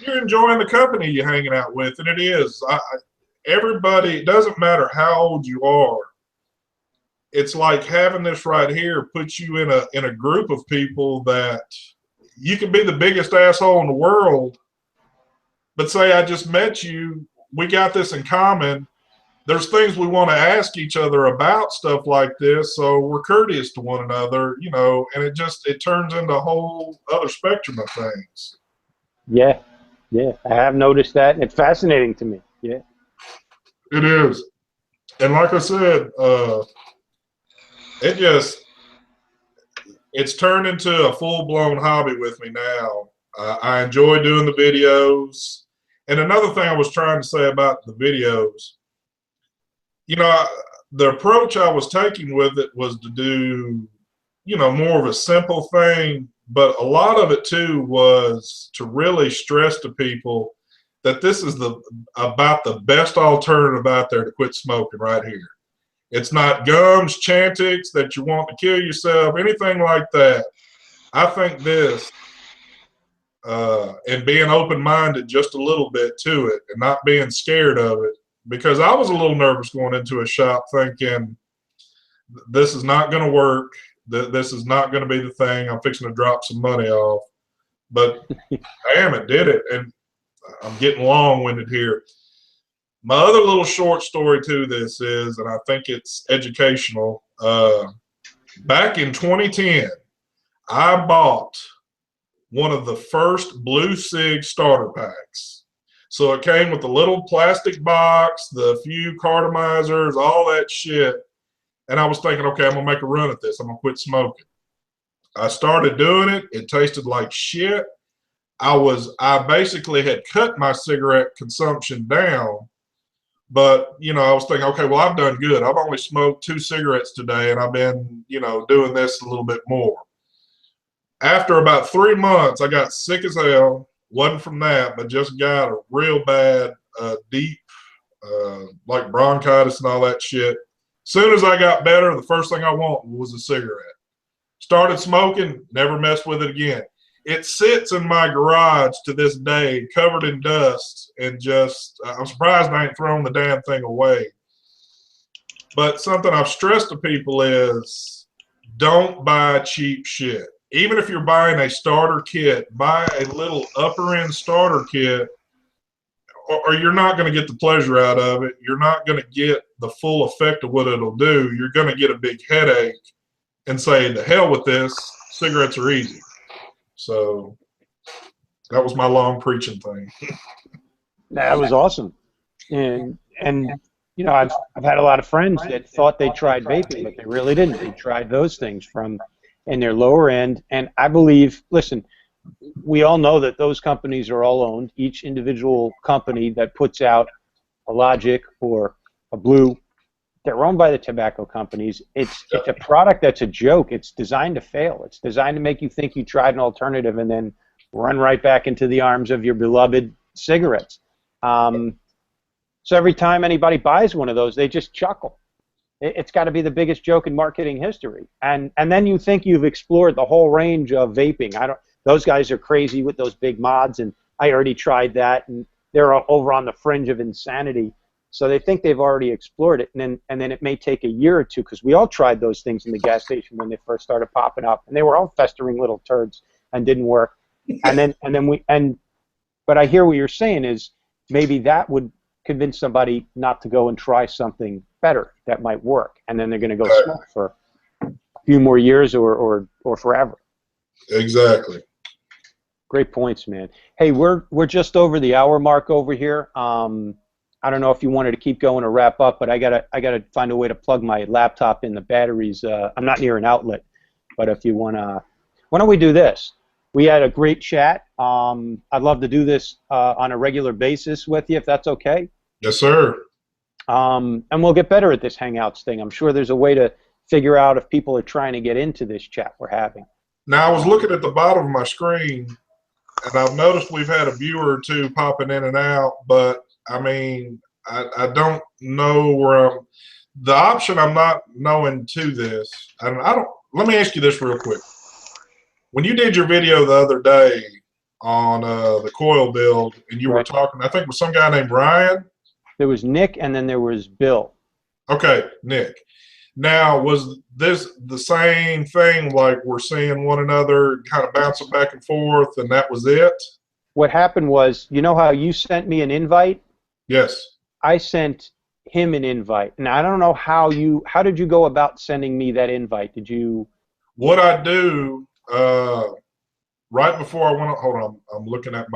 you're enjoying the company you're hanging out with. And it is, everybody, it doesn't matter how old you are. It's like having this right here puts you in a group of people that you can be the biggest asshole in the world, but say I just met you, we got this in common. There's things we want to ask each other about stuff like this, so we're courteous to one another, and it turns into a whole other spectrum of things. Yeah, I have noticed that, and it's fascinating to me. Yeah, it is. And like I said, it's turned into a full-blown hobby with me now. I enjoy doing the videos. And another thing I was trying to say about the videos, the approach I was taking with it was to do, more of a simple thing, but a lot of it too was to really stress to people that this is about the best alternative out there to quit smoking right here. It's not gums, Chantix that you want to kill yourself, anything like that. I think this, and being open-minded just a little bit to it and not being scared of it, because I was a little nervous going into a shop thinking this is not going to work, this is not going to be the thing, I'm fixing to drop some money off. But damn, it did it. And I'm getting long-winded here. My other little short story to this is, and I think it's educational. Back in 2010, I bought one of the first Blue Sig starter packs. So it came with the little plastic box, the few cartomizers, all that shit. And I was thinking, okay, I'm going to make a run at this. I'm going to quit smoking. I started doing it. It tasted like shit. I basically had cut my cigarette consumption down. But, you know, I was thinking, okay, well, I've done good. I've only smoked 2 cigarettes today, and I've been, you know, doing this a little bit more. After about 3 months, I got sick as hell. Wasn't from that, but just got a real bad, deep, like bronchitis and all that shit. Soon as I got better, the first thing I wanted was a cigarette. Started smoking, never messed with it again. It sits in my garage to this day, covered in dust, and just, I'm surprised I ain't thrown the damn thing away. But something I've stressed to people is don't buy cheap shit. Even if you're buying a starter kit, buy a little upper end starter kit, or you're not going to get the pleasure out of it. You're not going to get the full effect of what it'll do. You're going to get a big headache and say, the hell with this, cigarettes are easy. So that was my long preaching thing. That was awesome. And you know, I've had a lot of friends that thought they tried vaping, but they really didn't. They tried those things in their lower end. And I believe, listen, we all know that those companies are all owned. Each individual company that puts out a Logic or a Blue, they're owned by the tobacco companies. It's a product that's a joke. It's designed to fail. It's designed to make you think you tried an alternative and then run right back into the arms of your beloved cigarettes. So every time anybody buys one of those, they just chuckle. It's got to be the biggest joke in marketing history. And then you think you've explored the whole range of vaping. Those guys are crazy with those big mods, and I already tried that, and they're over on the fringe of insanity. So they think they've already explored it, and then it may take a year or two, because we all tried those things in the gas station when they first started popping up, and they were all festering little turds and didn't work. But I hear what you're saying is maybe that would convince somebody not to go and try something better that might work, and then they're going to go smoke for a few more years or forever. Exactly. Great points, man. Hey, we're just over the hour mark over here. I don't know if you wanted to keep going or wrap up, but I gotta find a way to plug my laptop in. The batteries. I'm not near an outlet, but if you wanna, why don't we do this? We had a great chat. I'd love to do this on a regular basis with you, if that's okay. Yes, sir. And we'll get better at this Hangouts thing. I'm sure there's a way to figure out if people are trying to get into this chat we're having. Now, I was looking at the bottom of my screen, and I've noticed we've had a viewer or two popping in and out, but I mean, I don't know where the option I'm not knowing to this. Let me ask you this real quick. When you did your video the other day on the coil build, and you were talking, I think with some guy named Ryan. There was Nick, and then there was Bill. Okay, Nick. Now, was this the same thing, like we're seeing one another kind of bouncing back and forth, and that was it? What happened was, you know how you sent me an invite? Yes. I sent him an invite. Now, I don't know how did you go about sending me that invite? Did you? What I do, right before I went on, hold on, I'm looking at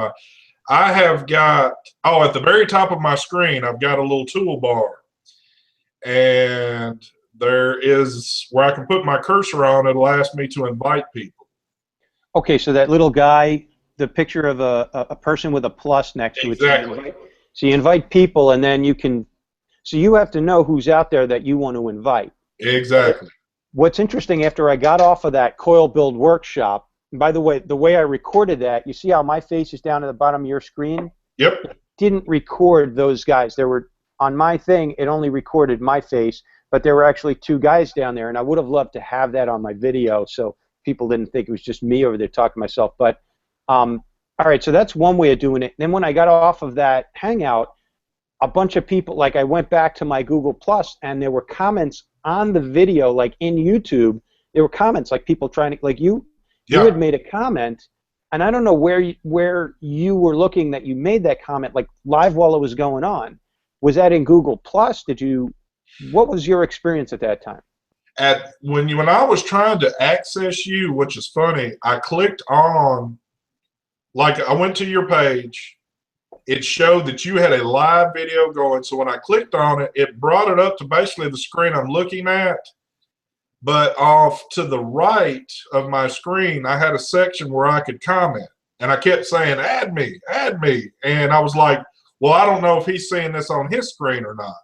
I have got, at the very top of my screen, I've got a little toolbar. And there is where I can put my cursor on, it'll ask me to invite people. Okay, so that little guy, the picture of a person with a plus next to it. Exactly. So you invite people, and then so you have to know who's out there that you want to invite. Exactly. What's interesting, after I got off of that coil build workshop, and by the way I recorded that, you see how my face is down at the bottom of your screen? Yep. It didn't record those guys. There were, on my thing, it only recorded my face, but there were actually 2 guys down there, and I would have loved to have that on my video so people didn't think it was just me over there talking to myself. But all right, so that's one way of doing it. Then when I got off of that Hangout, a bunch of people, like I went back to my Google Plus, and there were comments on the video, like in YouTube, there were comments, like people trying to, like you had made a comment, and I don't know where you were looking that you made that comment, like live while it was going on. Was that in Google Plus? What was your experience at that time? When I was trying to access you, which is funny, I clicked on, like, I went to your page. It showed that you had a live video going. So when I clicked on it, it brought it up to basically the screen I'm looking at. But off to the right of my screen, I had a section where I could comment. And I kept saying, add me, add me. And I was like, well, I don't know if he's seeing this on his screen or not.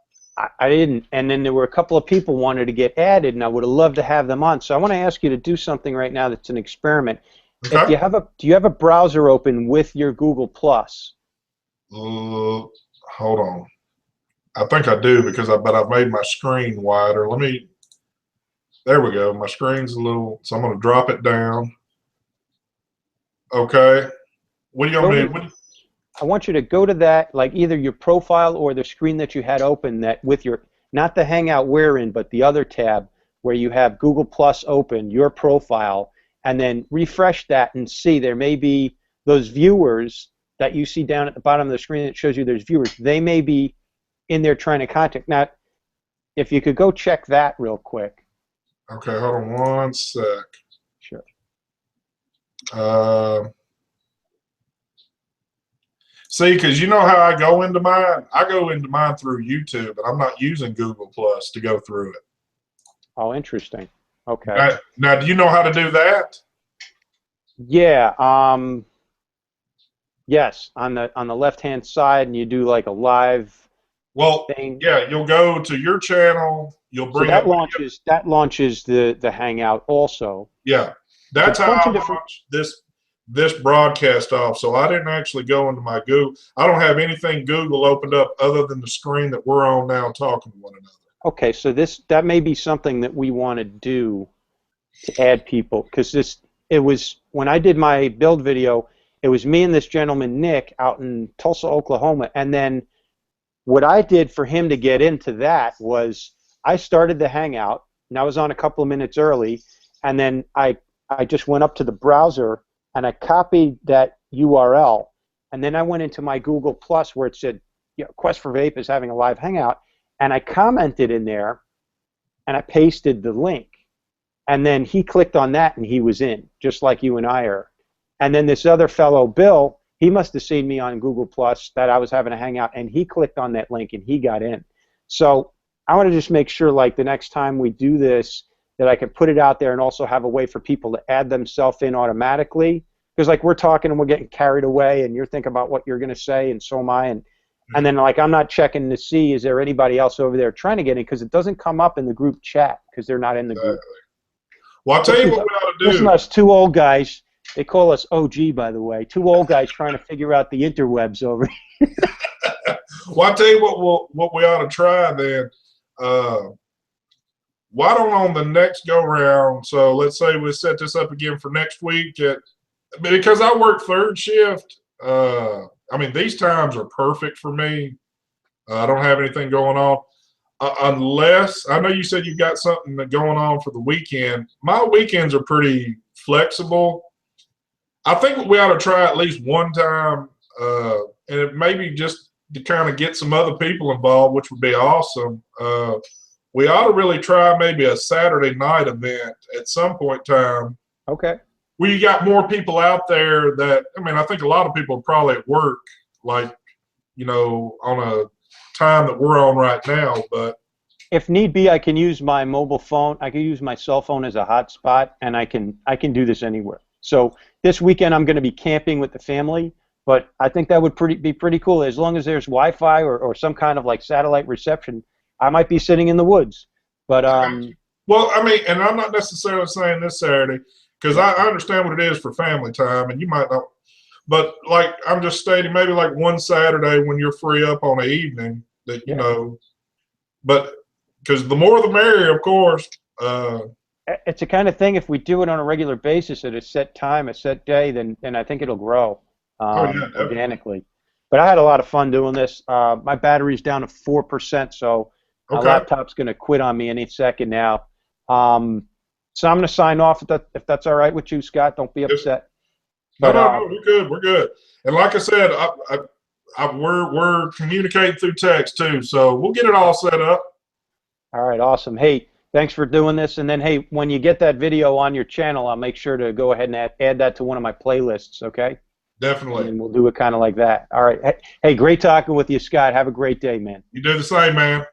I didn't. And then there were a couple of people wanted to get added, and I would have loved to have them on. So I want to ask you to do something right now that's an experiment. Okay. Do you have a browser open with your Google Plus? Hold on. I think I do but I've made my screen wider. There we go. My screen's a little, so I'm going to drop it down. Okay. What do you want me to? I want you to go to that, like either your profile or the screen that you had open, that with your, not the Hangout we're in, but the other tab where you have Google Plus open, your profile, and then refresh that and see there may be those viewers that you see down at the bottom of the screen that shows you there's viewers. They may be in there trying to contact. Now, if you could go check that real quick. Okay, hold on one sec. Sure. See, because you know how I go into mine? I go into mine through YouTube, and I'm not using Google Plus to go through it. Oh, interesting. Okay. Now, do you know how to do that? Yeah. Yes, on the left-hand side, and you do like a live thing. Yeah, you'll go to your channel. You'll bring that launches the Hangout also. Yeah, that's how I launched this broadcast off. So I didn't actually go into my Google. I don't have anything Google opened up other than the screen that we're on now talking to one another. Okay, so that may be something that we want to do to add people, because it was when I did my build video, it was me and this gentleman Nick out in Tulsa, Oklahoma, and then what I did for him to get into that was I started the Hangout, and I was on a couple of minutes early, and then I just went up to the browser and I copied that URL, and then I went into my Google Plus where it said, Quest for Vape is having a live Hangout, and I commented in there, and I pasted the link, and then he clicked on that and he was in, just like you and I are. And then this other fellow, Bill, he must have seen me on Google Plus that I was having a Hangout, and he clicked on that link and he got in. So I want to just make sure, like, the next time we do this, that I can put it out there and also have a way for people to add themselves in automatically. Because, like, we're talking and we're getting carried away, and you're thinking about what you're going to say, and so am I. And then, like, I'm not checking to see, is there anybody else over there trying to get in, because it doesn't come up in the group chat because they're not in the group. Well, I'll tell you what we ought to do. Listen to us two old guys. They call us OG, by the way. Two old guys trying to figure out the interwebs over here. Well, I'll tell you what we ought to try then. Why don't on the next go-round, so let's say we set this up again for next week, because I work third shift, I mean, these times are perfect for me. I don't have anything going on. Unless, I know you said you've got something going on for the weekend. My weekends are pretty flexible. I think we ought to try at least one time, and it maybe just to kind of get some other people involved, which would be awesome. We ought to really try maybe a Saturday night event at some point in time. Okay. Where you got more people out there that, I mean, I think a lot of people are probably at work, like, on a time that we're on right now, but if need be, I can use my mobile phone. I can use my cell phone as a hotspot, and I can do this anywhere. So this weekend I'm going to be camping with the family, but I think that would be pretty cool. As long as there's Wi-Fi or some kind of like satellite reception, I might be sitting in the woods. But well, I mean, and I'm not necessarily saying this Saturday, because I understand what it is for family time, and you might not. But like I'm just stating, maybe like one Saturday when you're free up on an evening that but because the more the merrier, of course. It's the kind of thing, if we do it on a regular basis at a set time, a set day, then I think it'll grow organically. But I had a lot of fun doing this. My battery's down to 4%, so my laptop's going to quit on me any second now. So I'm going to sign off if that's all right with you, Scott. Don't be upset. No, we're good. We're good. And like I said, we're communicating through text too, so we'll get it all set up. All right, awesome. Hey, thanks for doing this. And then, hey, when you get that video on your channel, I'll make sure to go ahead and add that to one of my playlists, okay? Definitely. And we'll do it kind of like that. All right. Hey, great talking with you, Scott. Have a great day, man. You do the same, man.